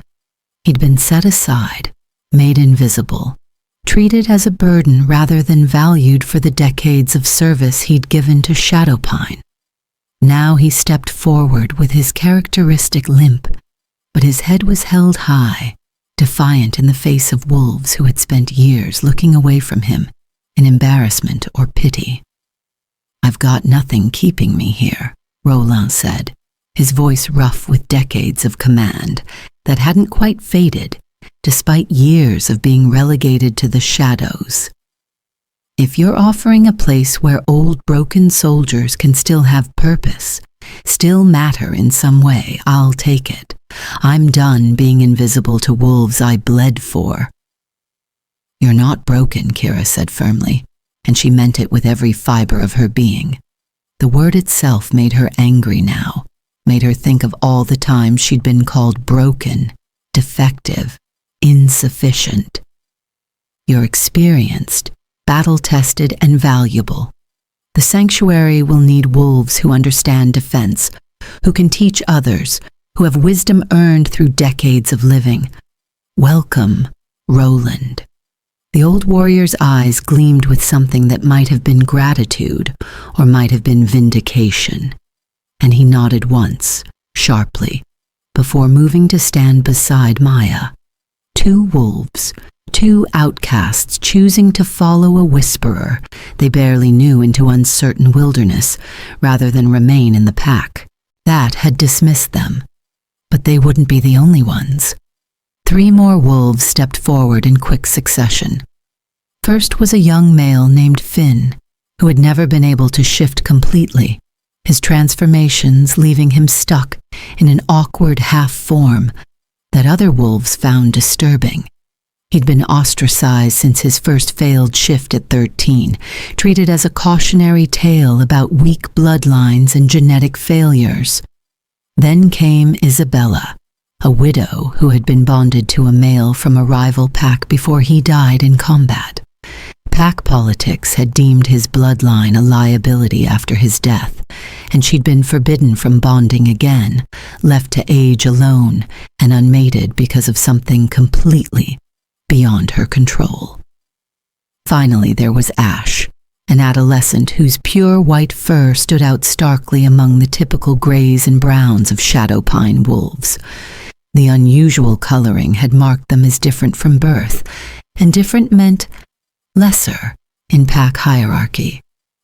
He'd been set aside, made invisible, treated as a burden rather than valued for the decades of service he'd given to Shadowpine. Now he stepped forward with his characteristic limp, but his head was held high, defiant in the face of wolves who had spent years looking away from him in embarrassment or pity. "I've got nothing keeping me here," Roland said, his voice rough with decades of command that hadn't quite faded, despite years of being relegated to the shadows. "If you're offering a place where old broken soldiers can still have purpose, still matter in some way, I'll take it. I'm done being invisible to wolves I bled for." "You're not broken," Kira said firmly, and she meant it with every fiber of her being. The word itself made her angry now, made her think of all the times she'd been called broken, defective, insufficient. "You're experienced, battle-tested, and valuable. The sanctuary will need wolves who understand defense, who can teach others, who have wisdom earned through decades of living. Welcome, Roland." The old warrior's eyes gleamed with something that might have been gratitude or might have been vindication, and he nodded once, sharply, before moving to stand beside Maya. 2 wolves, 2 outcasts choosing to follow a whisperer they barely knew into uncertain wilderness rather than remain in the pack. That had dismissed them, but they wouldn't be the only ones. 3 more wolves stepped forward in quick succession. First was a young male named Finn, who had never been able to shift completely, his transformations leaving him stuck in an awkward half-form that other wolves found disturbing. He'd been ostracized since his first failed shift at 13, treated as a cautionary tale about weak bloodlines and genetic failures. Then came Isabella, a widow who had been bonded to a male from a rival pack before he died in combat. Pack politics had deemed his bloodline a liability after his death, and she'd been forbidden from bonding again, left to age alone and unmated because of something completely beyond her control. Finally, there was Ash, an adolescent whose pure white fur stood out starkly among the typical grays and browns of Shadowpine wolves. The unusual coloring had marked them as different from birth, and different meant lesser in pack hierarchy.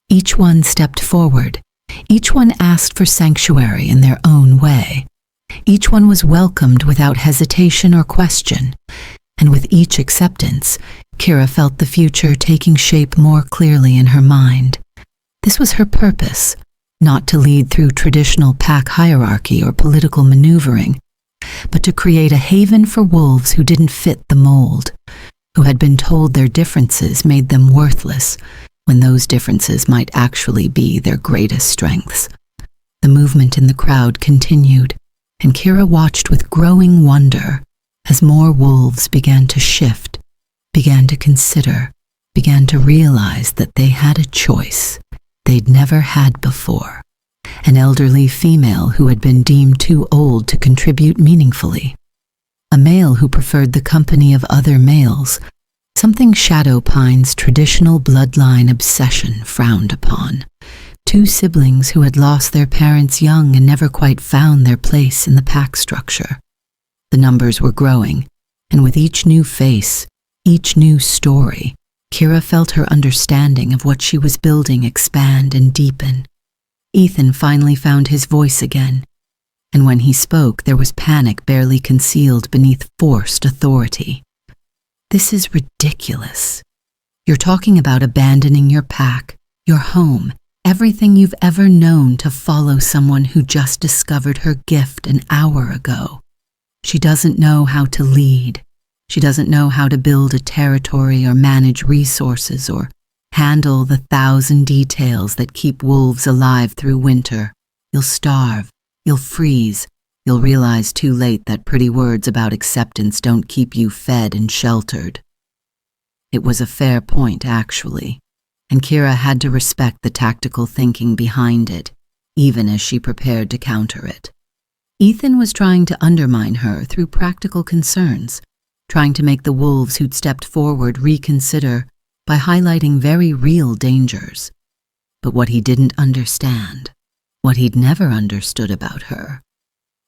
Each one stepped forward. Each one asked for sanctuary in their own way. Each one was welcomed without hesitation or question, and with each acceptance, Kira felt the future taking shape more clearly in her mind. This was her purpose, not to lead through traditional pack hierarchy or political maneuvering, but to create a haven for wolves who didn't fit the mold, who had been told their differences made them worthless, when those differences might actually be their greatest strengths. The movement in the crowd continued, and Kira watched with growing wonder as more wolves began to shift, began to consider, began to realize that they had a choice they'd never had before. an elderly female who had been deemed too old to contribute meaningfully, a male who preferred the company of other males, something Shadow Pine's traditional bloodline obsession frowned upon, two siblings who had lost their parents young and never quite found their place in the pack structure. The numbers were growing, and with each new face, each new story, Kira felt her understanding of what she was building expand and deepen. Ethan finally found his voice again, and when he spoke, there was panic barely concealed beneath forced authority. "This is ridiculous. You're talking about abandoning your pack, your home, everything you've ever known to follow someone who just discovered her gift an hour ago. She doesn't know how to lead. She doesn't know how to build a territory or manage resources or handle the 1,000 details that keep wolves alive through winter. You'll starve. You'll freeze. You'll realize too late that pretty words about acceptance don't keep you fed and sheltered." It was a fair point, actually, and Kira had to respect the tactical thinking behind it, even as she prepared to counter it. Ethan was trying to undermine her through practical concerns, trying to make the wolves who'd stepped forward reconsider by highlighting very real dangers. But what he didn't understand, what he'd never understood about her,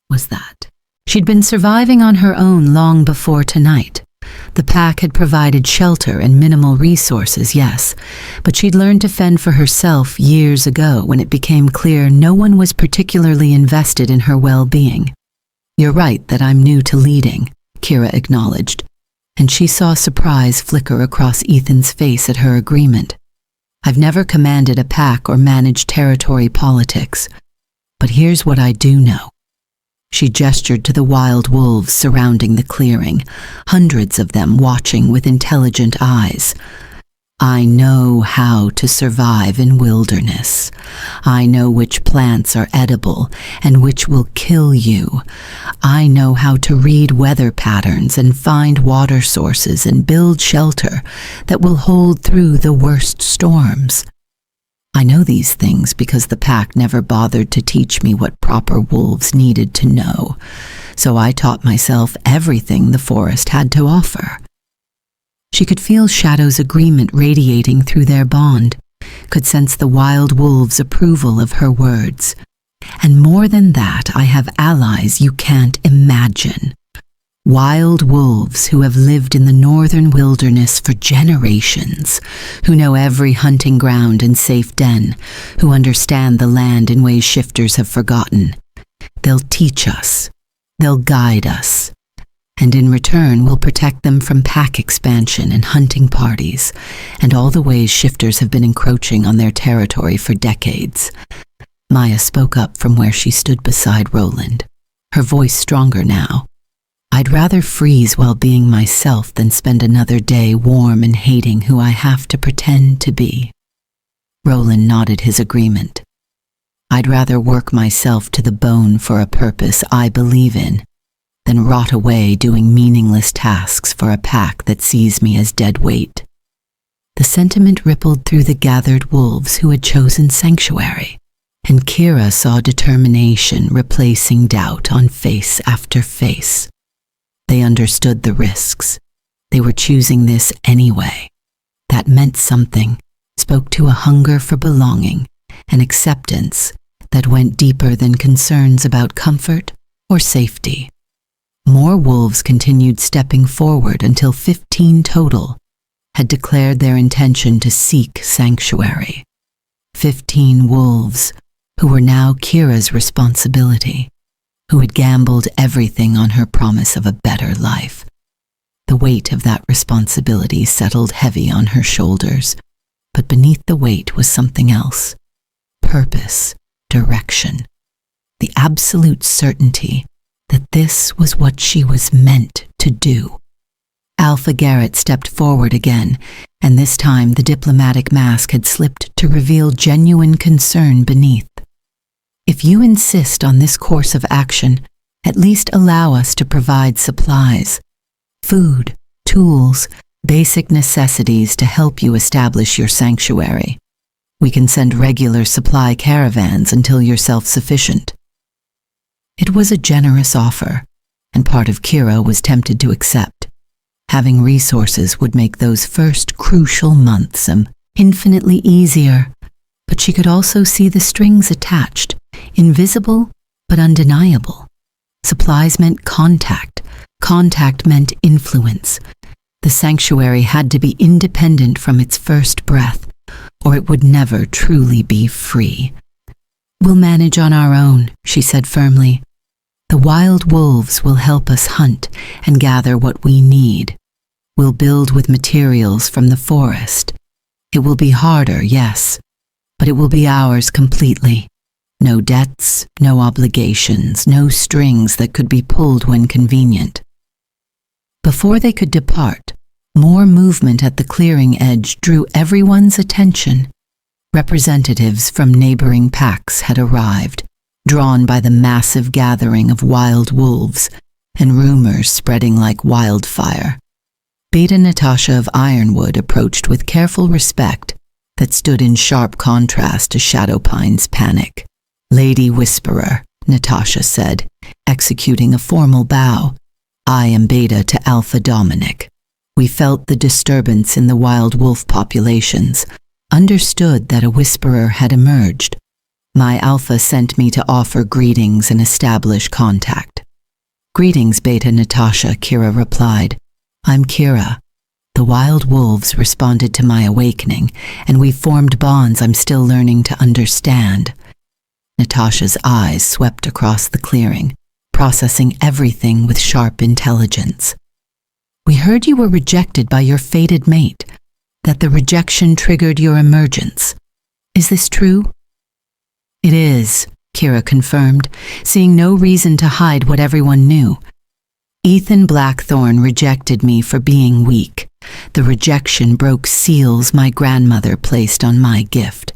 was that she'd been surviving on her own long before tonight. The pack had provided shelter and minimal resources, yes, but she'd learned to fend for herself years ago when it became clear no one was particularly invested in her well-being. "You're right that I'm new to leading," Kira acknowledged, and she saw surprise flicker across Ethan's face at her agreement. "I've never commanded a pack or managed territory politics, but here's what I do know." She gestured to the wild wolves surrounding the clearing, hundreds of them watching with intelligent eyes. "I know how to survive in wilderness. I know which plants are edible and which will kill you. I know how to read weather patterns and find water sources and build shelter that will hold through the worst storms. I know these things because the pack never bothered to teach me what proper wolves needed to know, so I taught myself everything the forest had to offer." She could feel Shadow's agreement radiating through their bond, could sense the wild wolves' approval of her words. "And more than that, I have allies you can't imagine. Wild wolves who have lived in the northern wilderness for generations, who know every hunting ground and safe den, who understand the land in ways shifters have forgotten. They'll teach us. They'll guide us. And in return, we'll protect them from pack expansion and hunting parties, and all the ways shifters have been encroaching on their territory for decades." Maya spoke up from where she stood beside Roland, her voice stronger now. "I'd rather freeze while being myself than spend another day warm and hating who I have to pretend to be." Roland nodded his agreement. "I'd rather work myself to the bone for a purpose I believe in than rot away doing meaningless tasks for a pack that sees me as dead weight." The sentiment rippled through the gathered wolves who had chosen sanctuary, and Kira saw determination replacing doubt on face after face. They understood the risks. They were choosing this anyway. That meant something, spoke to a hunger for belonging, an acceptance that went deeper than concerns about comfort or safety. More wolves continued stepping forward until 15 total had declared their intention to seek sanctuary. 15 wolves who were now Kira's responsibility, who had gambled everything on her promise of a better life. The weight of that responsibility settled heavy on her shoulders, but beneath the weight was something else. Purpose, direction, the absolute certainty that this was what she was meant to do. Alpha Garrett stepped forward again, and this time the diplomatic mask had slipped to reveal genuine concern beneath. "If you insist on this course of action, at least allow us to provide supplies, food, tools, basic necessities to help you establish your sanctuary. We can send regular supply caravans until you're self-sufficient." It was a generous offer, and part of Kira was tempted to accept. Having resources would make those first crucial months infinitely easier, but she could also see the strings attached, invisible but undeniable. Supplies meant contact. Contact meant influence. The sanctuary had to be independent from its first breath, or it would never truly be free. "We'll manage on our own," she said firmly. "The wild wolves will help us hunt and gather what we need. We'll build with materials from the forest. It will be harder, yes, but it will be ours completely. No debts, no obligations, no strings that could be pulled when convenient." Before they could depart, more movement at the clearing edge drew everyone's attention. Representatives from neighboring packs had arrived, drawn by the massive gathering of wild wolves and rumors spreading like wildfire. Beta Natasha of Ironwood approached with careful respect that stood in sharp contrast to Shadowpine's panic. "Lady Whisperer," Natasha said, executing a formal bow. "I am Beta to Alpha Dominic. We felt the disturbance in the wild wolf populations, understood that a Whisperer had emerged. My Alpha sent me to offer greetings and establish contact." "Greetings, Beta Natasha," Kira replied. "I'm Kira. The wild wolves responded to my awakening, and we formed bonds I'm still learning to understand." Natasha's eyes swept across the clearing, processing everything with sharp intelligence. "We heard you were rejected by your fated mate, that the rejection triggered your emergence. Is this true?" "It is," Kira confirmed, seeing no reason to hide what everyone knew. "Ethan Blackthorn rejected me for being weak. The rejection broke seals my grandmother placed on my gift,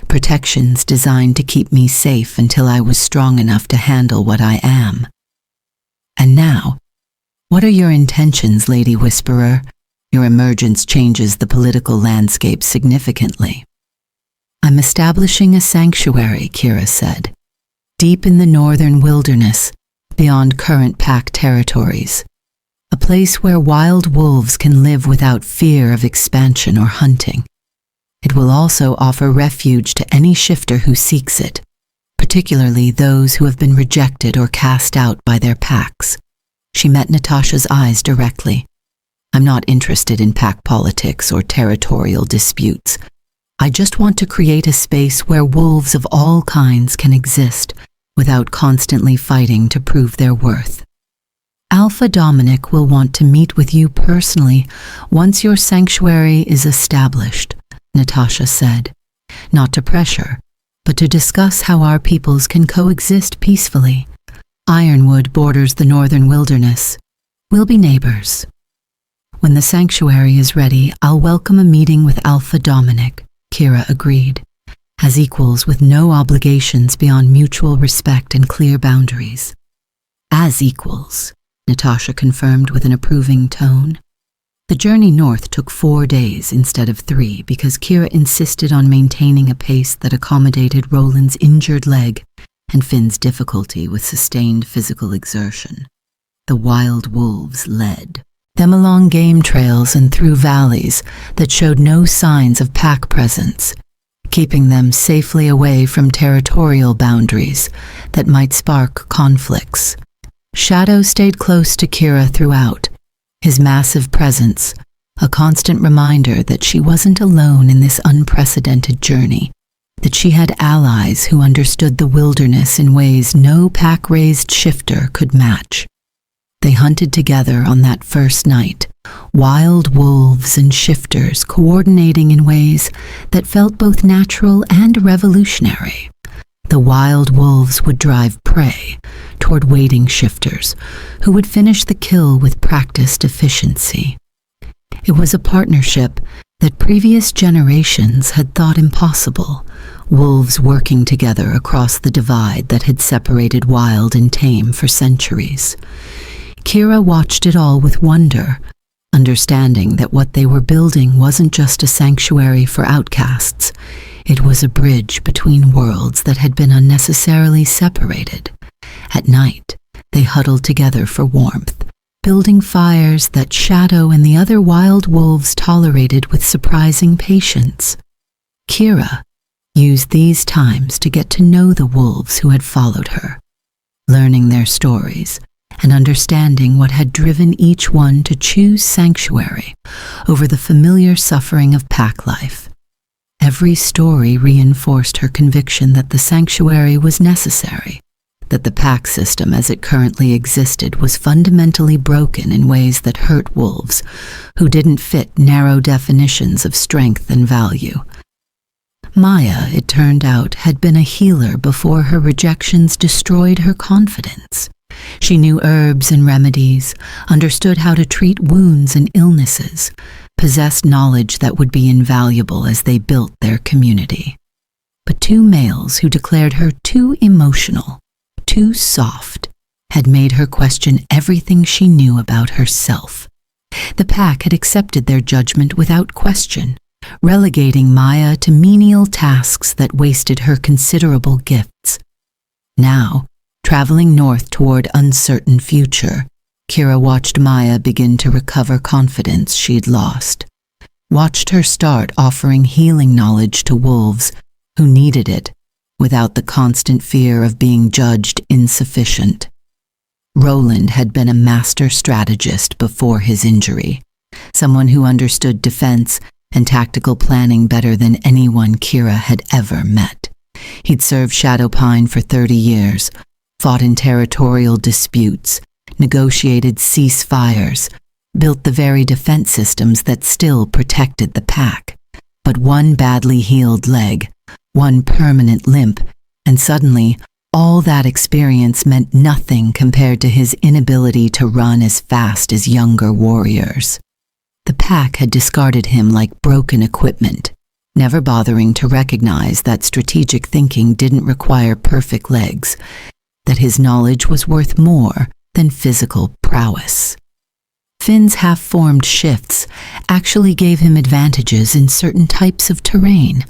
protections designed to keep me safe until I was strong enough to handle what I am. And now, what are your intentions, Lady Whisperer? Your emergence changes the political landscape significantly." "I'm establishing a sanctuary," Kira said, "deep in the northern wilderness, beyond current pack territories. A place where wild wolves can live without fear of expansion or hunting. It will also offer refuge to any shifter who seeks it, particularly those who have been rejected or cast out by their packs." She met Natasha's eyes directly. "I'm not interested in pack politics or territorial disputes. I just want to create a space where wolves of all kinds can exist without constantly fighting to prove their worth. Alpha Dominic will want to meet with you personally once your sanctuary is established," Natasha said, "not to pressure, but to discuss how our peoples can coexist peacefully. Ironwood borders the northern wilderness. We'll be neighbors. When the sanctuary is ready, I'll welcome a meeting with Alpha Dominic," Kira agreed, "as equals with no obligations beyond mutual respect and clear boundaries." "As equals," Natasha confirmed with an approving tone. The journey north took 4 days instead of 3 because Kira insisted on maintaining a pace that accommodated Roland's injured leg and Finn's difficulty with sustained physical exertion. The wild wolves led them along game trails and through valleys that showed no signs of pack presence, keeping them safely away from territorial boundaries that might spark conflicts. Shadow stayed close to Kira throughout, his massive presence a constant reminder that she wasn't alone in this unprecedented journey, that she had allies who understood the wilderness in ways no pack-raised shifter could match. They hunted together on that first night, wild wolves and shifters coordinating in ways that felt both natural and revolutionary. The wild wolves would drive prey toward waiting shifters, who would finish the kill with practiced efficiency. It was a partnership that previous generations had thought impossible, wolves working together across the divide that had separated wild and tame for centuries. Kira watched it all with wonder, understanding that what they were building wasn't just a sanctuary for outcasts. It was a bridge between worlds that had been unnecessarily separated. At night, they huddled together for warmth, building fires that Shadow and the other wild wolves tolerated with surprising patience. Kira used these times to get to know the wolves who had followed her, learning their stories and understanding what had driven each one to choose sanctuary over the familiar suffering of pack life. Every story reinforced her conviction that the sanctuary was necessary, that the pack system as it currently existed was fundamentally broken in ways that hurt wolves who didn't fit narrow definitions of strength and value. Maya, it turned out, had been a healer before her rejections destroyed her confidence. She knew herbs and remedies, understood how to treat wounds and illnesses, possessed knowledge that would be invaluable as they built their community. But two males who declared her too emotional, too soft, had made her question everything she knew about herself. The pack had accepted their judgment without question, relegating Maya to menial tasks that wasted her considerable gifts. Now, traveling north toward uncertain future, Kira watched Maya begin to recover confidence she'd lost, watched her start offering healing knowledge to wolves who needed it without the constant fear of being judged insufficient. Roland had been a master strategist before his injury, someone who understood defense and tactical planning better than anyone Kira had ever met. He'd served Shadowpine for 30 years, fought in territorial disputes, negotiated ceasefires, built the very defense systems that still protected the pack. But one badly healed leg, one permanent limp, and suddenly all that experience meant nothing compared to his inability to run as fast as younger warriors. The pack had discarded him like broken equipment, never bothering to recognize that strategic thinking didn't require perfect legs, that his knowledge was worth more than physical prowess. Finn's half-formed shifts actually gave him advantages in certain types of terrain,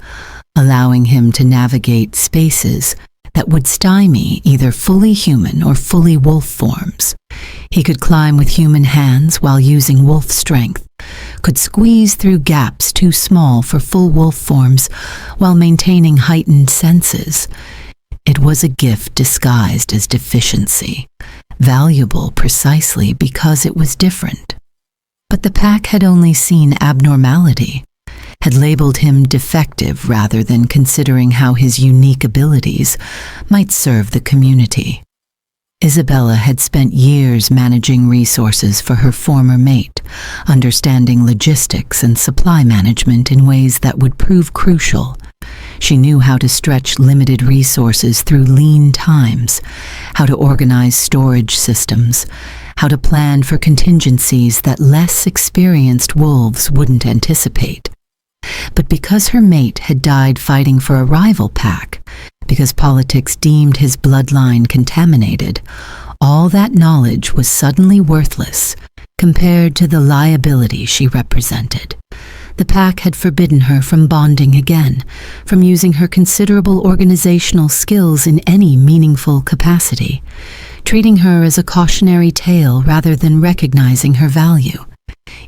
allowing him to navigate spaces that would stymie either fully human or fully wolf forms. He could climb with human hands while using wolf strength, could squeeze through gaps too small for full wolf forms while maintaining heightened senses. It was a gift disguised as deficiency, valuable precisely because it was different. But the pack had only seen abnormality, had labeled him defective rather than considering how his unique abilities might serve the community. Isabella had spent years managing resources for her former mate, understanding logistics and supply management in ways that would prove crucial. She knew how to stretch limited resources through lean times, how to organize storage systems, how to plan for contingencies that less experienced wolves wouldn't anticipate. But because her mate had died fighting for a rival pack, because politics deemed his bloodline contaminated, all that knowledge was suddenly worthless compared to the liability she represented. The pack had forbidden her from bonding again, from using her considerable organizational skills in any meaningful capacity, treating her as a cautionary tale rather than recognizing her value.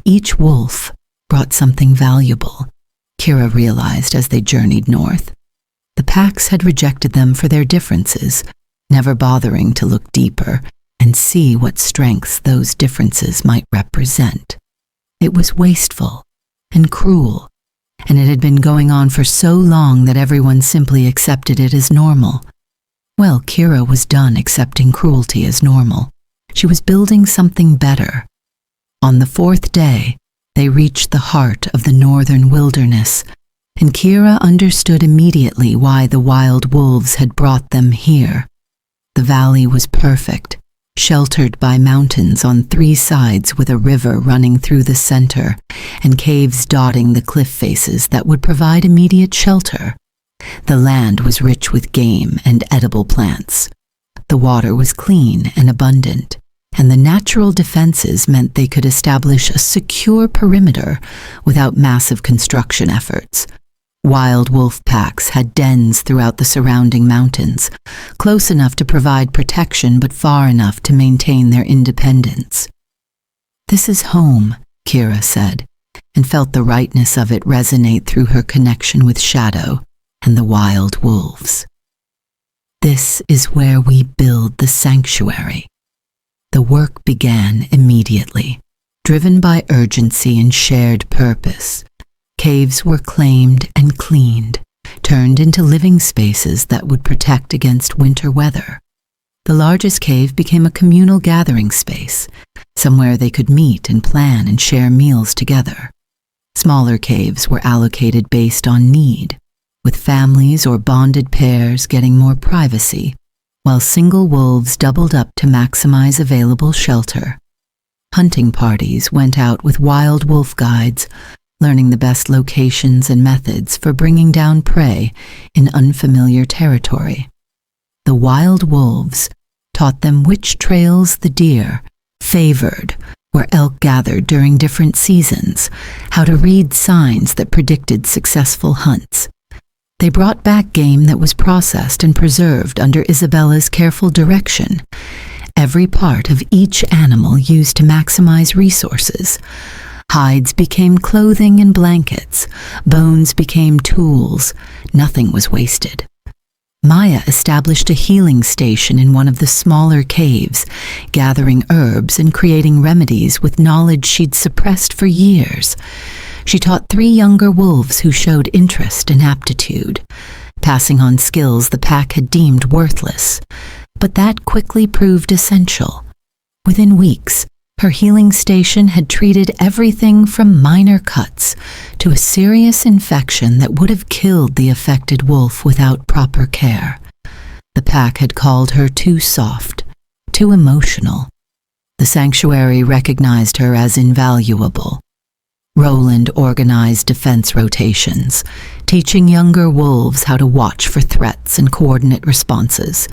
Each wolf brought something valuable, Kira realized as they journeyed north. The packs had rejected them for their differences, never bothering to look deeper and see what strengths those differences might represent. It was wasteful and cruel, and it had been going on for so long that everyone simply accepted it as normal. Well, Kira was done accepting cruelty as normal. She was building something better. On the fourth day, they reached the heart of the northern wilderness, and Kira understood immediately why the wild wolves had brought them here. The valley was perfect, sheltered by mountains on 3 sides with a river running through the center and caves dotting the cliff faces that would provide immediate shelter. The land was rich with game and edible plants. The water was clean and abundant, and the natural defenses meant they could establish a secure perimeter without massive construction efforts. Wild wolf packs had dens throughout the surrounding mountains, close enough to provide protection but far enough to maintain their independence. "This is home," Kira said, and felt the rightness of it resonate through her connection with Shadow and the wild wolves. "This is where we build the sanctuary." The work began immediately, driven by urgency and shared purpose. Caves were claimed and cleaned, turned into living spaces that would protect against winter weather. The largest cave became a communal gathering space, somewhere they could meet and plan and share meals together. Smaller caves were allocated based on need, with families or bonded pairs getting more privacy, while single wolves doubled up to maximize available shelter. Hunting parties went out with wild wolf guides, learning the best locations and methods for bringing down prey in unfamiliar territory. The wild wolves taught them which trails the deer favored, where elk gathered during different seasons, how to read signs that predicted successful hunts. They brought back game that was processed and preserved under Isabella's careful direction. Every part of each animal used to maximize resources. Hides became clothing and blankets. Bones became tools. Nothing was wasted. Maya established a healing station in one of the smaller caves, gathering herbs and creating remedies with knowledge she'd suppressed for years. She taught 3 younger wolves who showed interest and aptitude, passing on skills the pack had deemed worthless. But that quickly proved essential. Within weeks, her healing station had treated everything from minor cuts to a serious infection that would have killed the affected wolf without proper care. The pack had called her too soft, too emotional. The sanctuary recognized her as invaluable. Roland organized defense rotations, teaching younger wolves how to watch for threats and coordinate responses.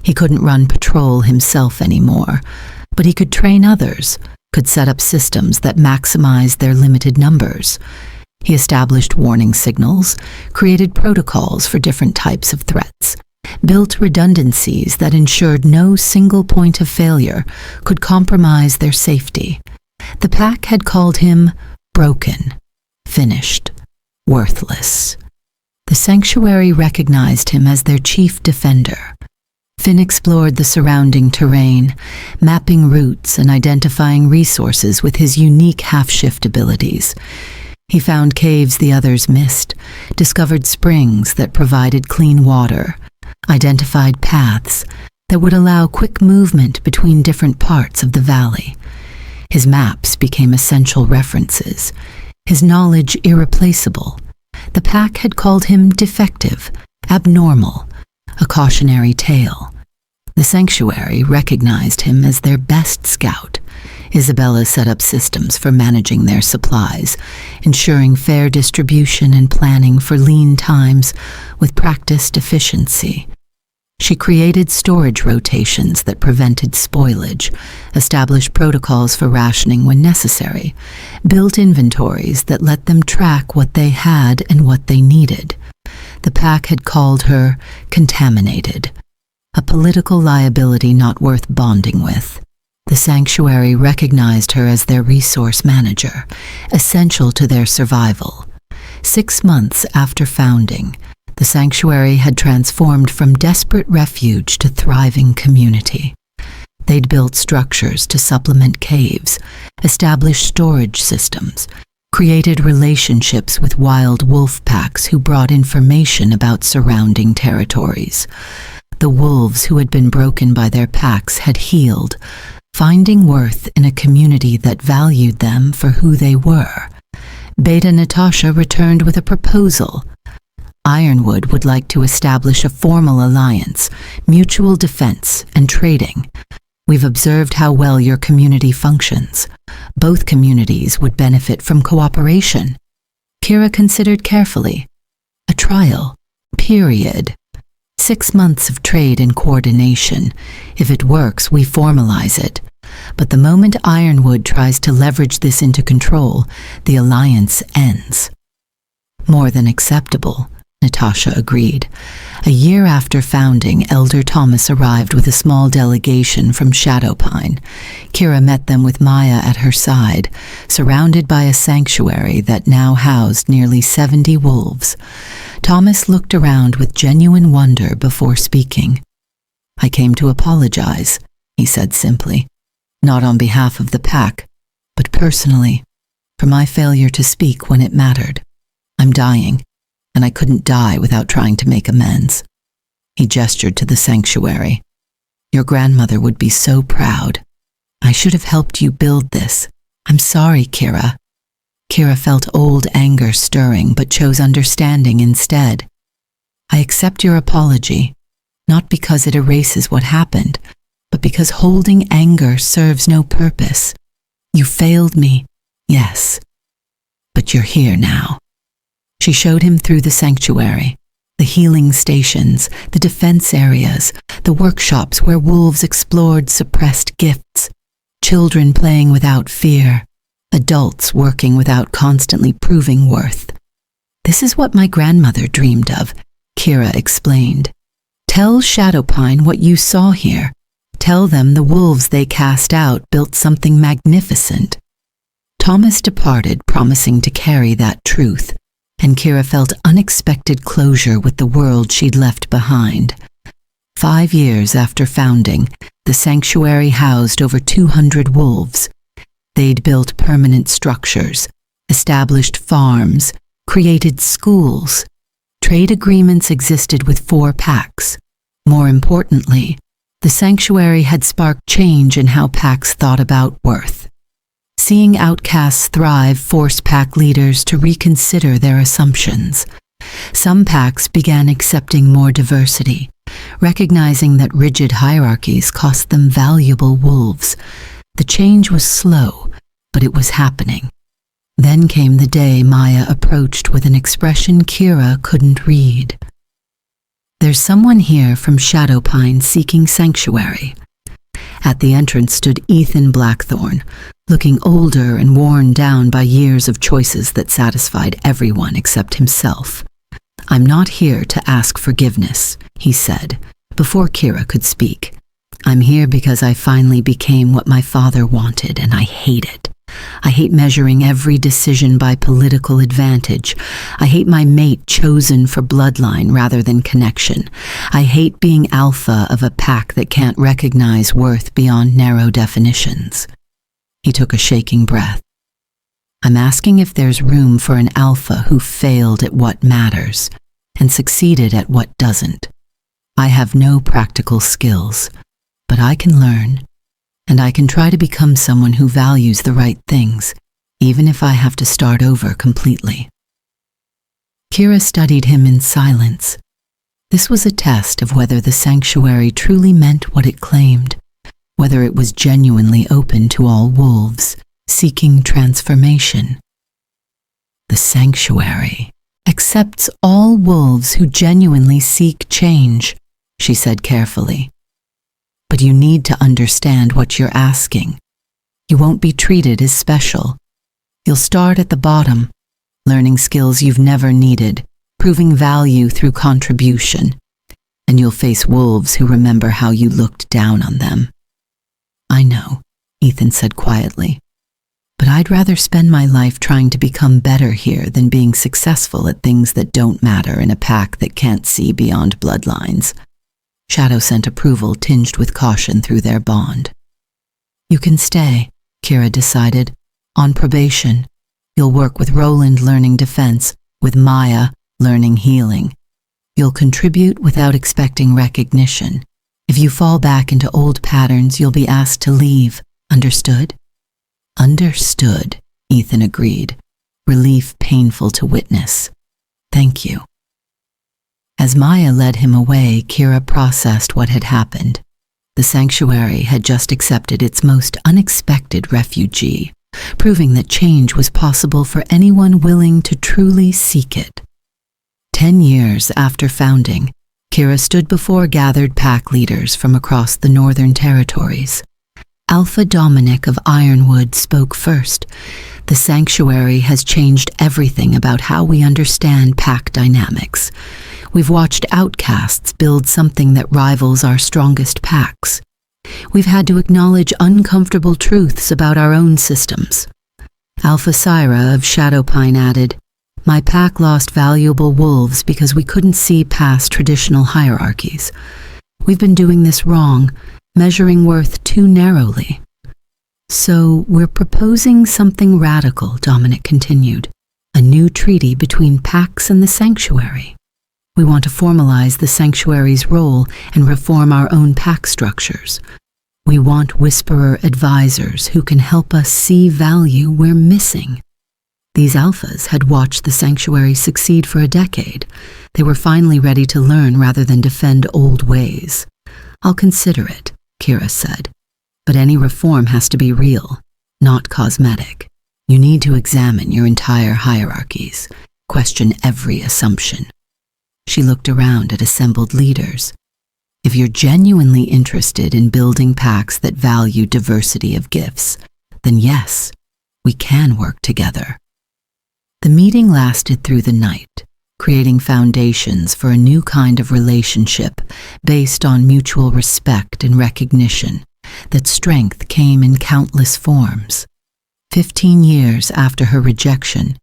He couldn't run patrol himself anymore, but he could train others, could set up systems that maximized their limited numbers. He established warning signals, created protocols for different types of threats, built redundancies that ensured no single point of failure could compromise their safety. The pack had called him broken, finished, worthless. The sanctuary recognized him as their chief defender. Finn explored the surrounding terrain, mapping routes and identifying resources with his unique half-shift abilities. He found caves the others missed, discovered springs that provided clean water, identified paths that would allow quick movement between different parts of the valley. His maps became essential references, his knowledge irreplaceable. The pack had called him defective, abnormal, a cautionary tale. The sanctuary recognized him as their best scout. Isabella set up systems for managing their supplies, ensuring fair distribution and planning for lean times with practiced efficiency. She created storage rotations that prevented spoilage, established protocols for rationing when necessary, built inventories that let them track what they had and what they needed. The pack had called her contaminated, a political liability not worth bonding with. The sanctuary recognized her as their resource manager, essential to their survival. 6 months after founding, the sanctuary had transformed from desperate refuge to thriving community. They'd built structures to supplement caves, established storage systems, created relationships with wild wolf packs who brought information about surrounding territories. The wolves who had been broken by their packs had healed, finding worth in a community that valued them for who they were. Beta Natasha returned with a proposal. Ironwood would like to establish a formal alliance, mutual defense, and trading. We've observed how well your community functions. Both communities would benefit from cooperation. Kira considered carefully. A trial. Period. 6 months of trade and coordination. If it works, we formalize it. But the moment Ironwood tries to leverage this into control, the alliance ends. More than acceptable, Natasha agreed. A year after founding, Elder Thomas arrived with a small delegation from Shadowpine. Kira met them with Maya at her side, surrounded by a sanctuary that now housed nearly 70 wolves. Thomas looked around with genuine wonder before speaking. "I came to apologize," he said simply. "Not on behalf of the pack, but personally, for my failure to speak when it mattered. I'm dying, and I couldn't die without trying to make amends." He gestured to the sanctuary. "Your grandmother would be so proud. I should have helped you build this. I'm sorry, Kira." Kira felt old anger stirring, but chose understanding instead. "I accept your apology, not because it erases what happened, but because holding anger serves no purpose. You failed me, yes, but you're here now." She showed him through the sanctuary, the healing stations, the defense areas, the workshops where wolves explored suppressed gifts, children playing without fear, adults working without constantly proving worth. "This is what my grandmother dreamed of," Kira explained. "Tell Shadowpine what you saw here. Tell them the wolves they cast out built something magnificent." Thomas departed, promising to carry that truth, and Kira felt unexpected closure with the world she'd left behind. 5 years after founding, the sanctuary housed over 200 wolves. They'd built permanent structures, established farms, created schools. Trade agreements existed with 4 packs. More importantly, the sanctuary had sparked change in how packs thought about worth. Seeing outcasts thrive forced pack leaders to reconsider their assumptions. Some packs began accepting more diversity, recognizing that rigid hierarchies cost them valuable wolves. The change was slow, but it was happening. Then came the day Maya approached with an expression Kira couldn't read. "There's someone here from Shadowpine seeking sanctuary." At the entrance stood Ethan Blackthorn, looking older and worn down by years of choices that satisfied everyone except himself. "I'm not here to ask forgiveness," he said, before Kira could speak. "I'm here because I finally became what my father wanted, and I hate it. I hate measuring every decision by political advantage. I hate my mate chosen for bloodline rather than connection. I hate being alpha of a pack that can't recognize worth beyond narrow definitions." He took a shaking breath. "I'm asking if there's room for an alpha who failed at what matters and succeeded at what doesn't. I have no practical skills, but I can learn. And I can try to become someone who values the right things, even if I have to start over completely." Kira studied him in silence. This was a test of whether the sanctuary truly meant what it claimed, whether it was genuinely open to all wolves, seeking transformation. "The sanctuary accepts all wolves who genuinely seek change," she said carefully. "But you need to understand what you're asking. You won't be treated as special. You'll start at the bottom, learning skills you've never needed, proving value through contribution, and you'll face wolves who remember how you looked down on them." "I know," Ethan said quietly, "but I'd rather spend my life trying to become better here than being successful at things that don't matter in a pack that can't see beyond bloodlines." Shadow sent approval tinged with caution through their bond. "You can stay," Kira decided, "on probation. You'll work with Roland learning defense, with Maya learning healing. You'll contribute without expecting recognition. If you fall back into old patterns, you'll be asked to leave. Understood?" "Understood," Ethan agreed, relief painful to witness. "Thank you." As Maya led him away, Kira processed what had happened. The sanctuary had just accepted its most unexpected refugee, proving that change was possible for anyone willing to truly seek it. 10 years after founding, Kira stood before gathered pack leaders from across the Northern Territories. Alpha Dominic of Ironwood spoke first. The sanctuary has changed everything about how we understand pack dynamics. We've watched outcasts build something that rivals our strongest packs. We've had to acknowledge uncomfortable truths about our own systems. Alpha Syra of Shadowpine added, "My pack lost valuable wolves because we couldn't see past traditional hierarchies. We've been doing this wrong, measuring worth too narrowly." "So we're proposing something radical," Dominic continued, "a new treaty between packs and the sanctuary. We want to formalize the sanctuary's role and reform our own pack structures. We want Whisperer advisors who can help us see value we're missing." These alphas had watched the sanctuary succeed for a decade. They were finally ready to learn rather than defend old ways. "I'll consider it," Kira said. "But any reform has to be real, not cosmetic. You need to examine your entire hierarchies, question every assumption." She looked around at assembled leaders. "If you're genuinely interested in building packs that value diversity of gifts, then yes, we can work together." The meeting lasted through the night, creating foundations for a new kind of relationship based on mutual respect and recognition that strength came in countless forms. 15 years after her rejection,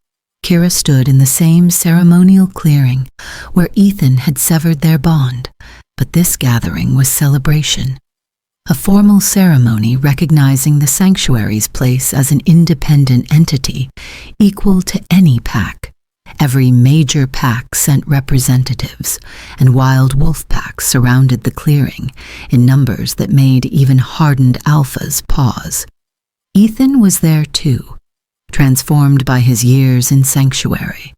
Kira stood in the same ceremonial clearing where Ethan had severed their bond, but this gathering was celebration. A formal ceremony recognizing the sanctuary's place as an independent entity, equal to any pack. Every major pack sent representatives, and wild wolf packs surrounded the clearing in numbers that made even hardened alphas pause. Ethan was there too, transformed by his years in sanctuary.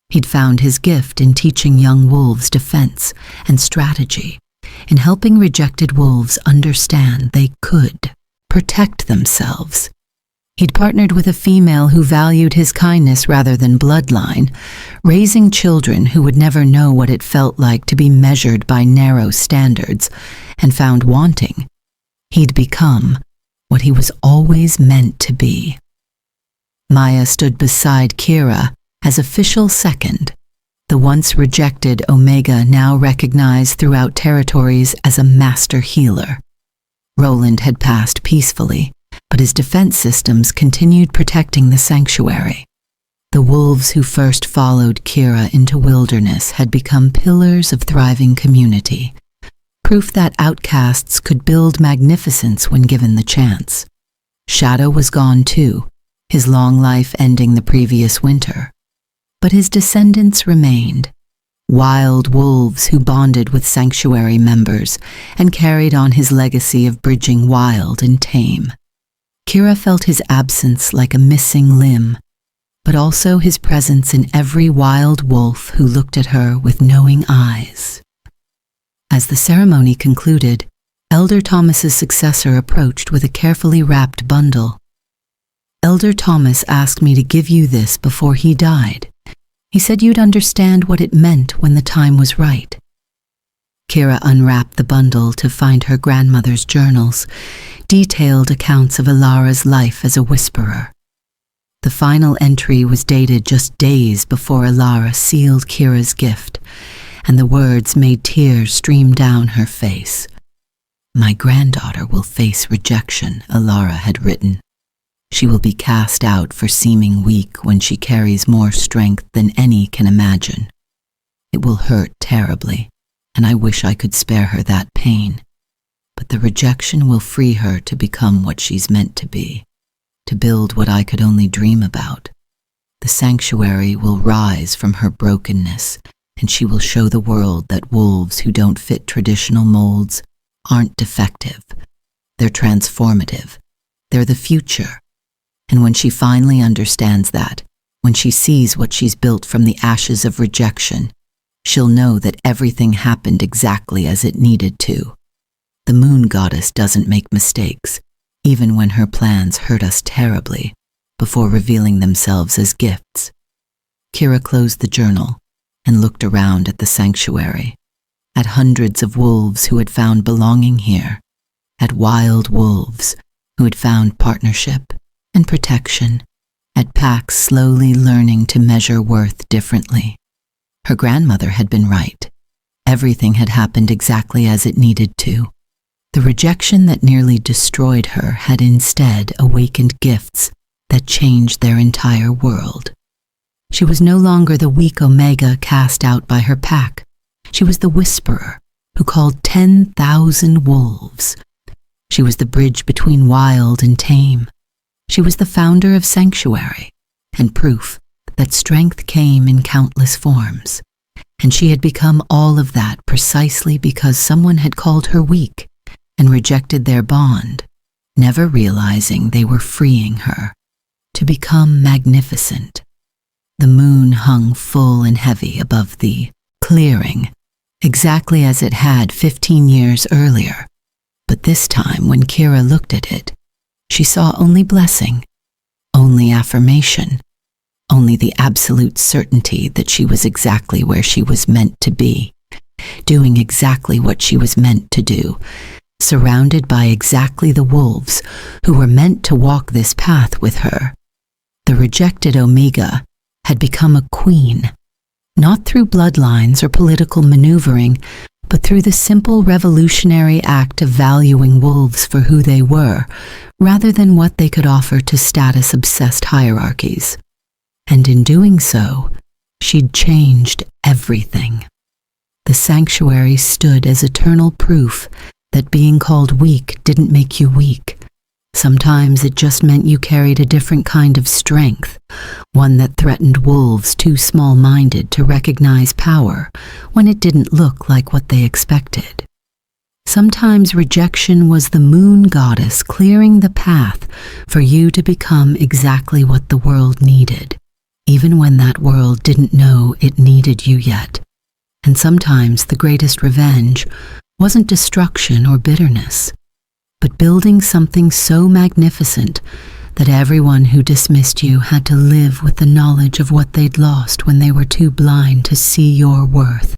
He'd found his gift in teaching young wolves defense and strategy, in helping rejected wolves understand they could protect themselves. He'd partnered with a female who valued his kindness rather than bloodline, raising children who would never know what it felt like to be measured by narrow standards, and found wanting. He'd become what he was always meant to be. Maya stood beside Kira as official second, the once rejected Omega now recognized throughout territories as a master healer. Roland had passed peacefully, but his defense systems continued protecting the sanctuary. The wolves who first followed Kira into wilderness had become pillars of thriving community, proof that outcasts could build magnificence when given the chance. Shadow was gone too, his long life ending the previous winter. But his descendants remained, wild wolves who bonded with sanctuary members and carried on his legacy of bridging wild and tame. Kira felt his absence like a missing limb, but also his presence in every wild wolf who looked at her with knowing eyes. As the ceremony concluded, Elder Thomas's successor approached with a carefully wrapped bundle. "Elder Thomas asked me to give you this before he died. He said you'd understand what it meant when the time was right." Kira unwrapped the bundle to find her grandmother's journals, detailed accounts of Ilara's life as a whisperer. The final entry was dated just days before Ilara sealed Kira's gift, and the words made tears stream down her face. "My granddaughter will face rejection," Ilara had written. "She will be cast out for seeming weak when she carries more strength than any can imagine. It will hurt terribly, and I wish I could spare her that pain. But the rejection will free her to become what she's meant to be, to build what I could only dream about. The sanctuary will rise from her brokenness, and she will show the world that wolves who don't fit traditional molds aren't defective. They're transformative. They're the future. And when she finally understands that, when she sees what she's built from the ashes of rejection, she'll know that everything happened exactly as it needed to. The moon goddess doesn't make mistakes, even when her plans hurt us terribly, before revealing themselves as gifts." Kira closed the journal and looked around at the sanctuary, at hundreds of wolves who had found belonging here, at wild wolves who had found partnership and protection at Pax slowly learning to measure worth differently. Her grandmother had been right. Everything had happened exactly as it needed to. The rejection that nearly destroyed her had instead awakened gifts that changed their entire world. She was no longer the weak Omega cast out by her pack. She was the whisperer who called 10,000 wolves. She was the bridge between wild and tame. She was the founder of Sanctuary and proof that strength came in countless forms. And she had become all of that precisely because someone had called her weak and rejected their bond, never realizing they were freeing her to become magnificent. The moon hung full and heavy above the clearing, exactly as it had 15 years earlier. But this time, when Kira looked at it, she saw only blessing, only affirmation, only the absolute certainty that she was exactly where she was meant to be, doing exactly what she was meant to do, surrounded by exactly the wolves who were meant to walk this path with her. The rejected Omega had become a queen, not through bloodlines or political maneuvering, but through the simple revolutionary act of valuing wolves for who they were, rather than what they could offer to status-obsessed hierarchies. And in doing so, she'd changed everything. The sanctuary stood as eternal proof that being called weak didn't make you weak. Sometimes it just meant you carried a different kind of strength, one that threatened wolves too small-minded to recognize power when it didn't look like what they expected. Sometimes rejection was the moon goddess clearing the path for you to become exactly what the world needed, even when that world didn't know it needed you yet. And sometimes the greatest revenge wasn't destruction or bitterness, but building something so magnificent that everyone who dismissed you had to live with the knowledge of what they'd lost when they were too blind to see your worth.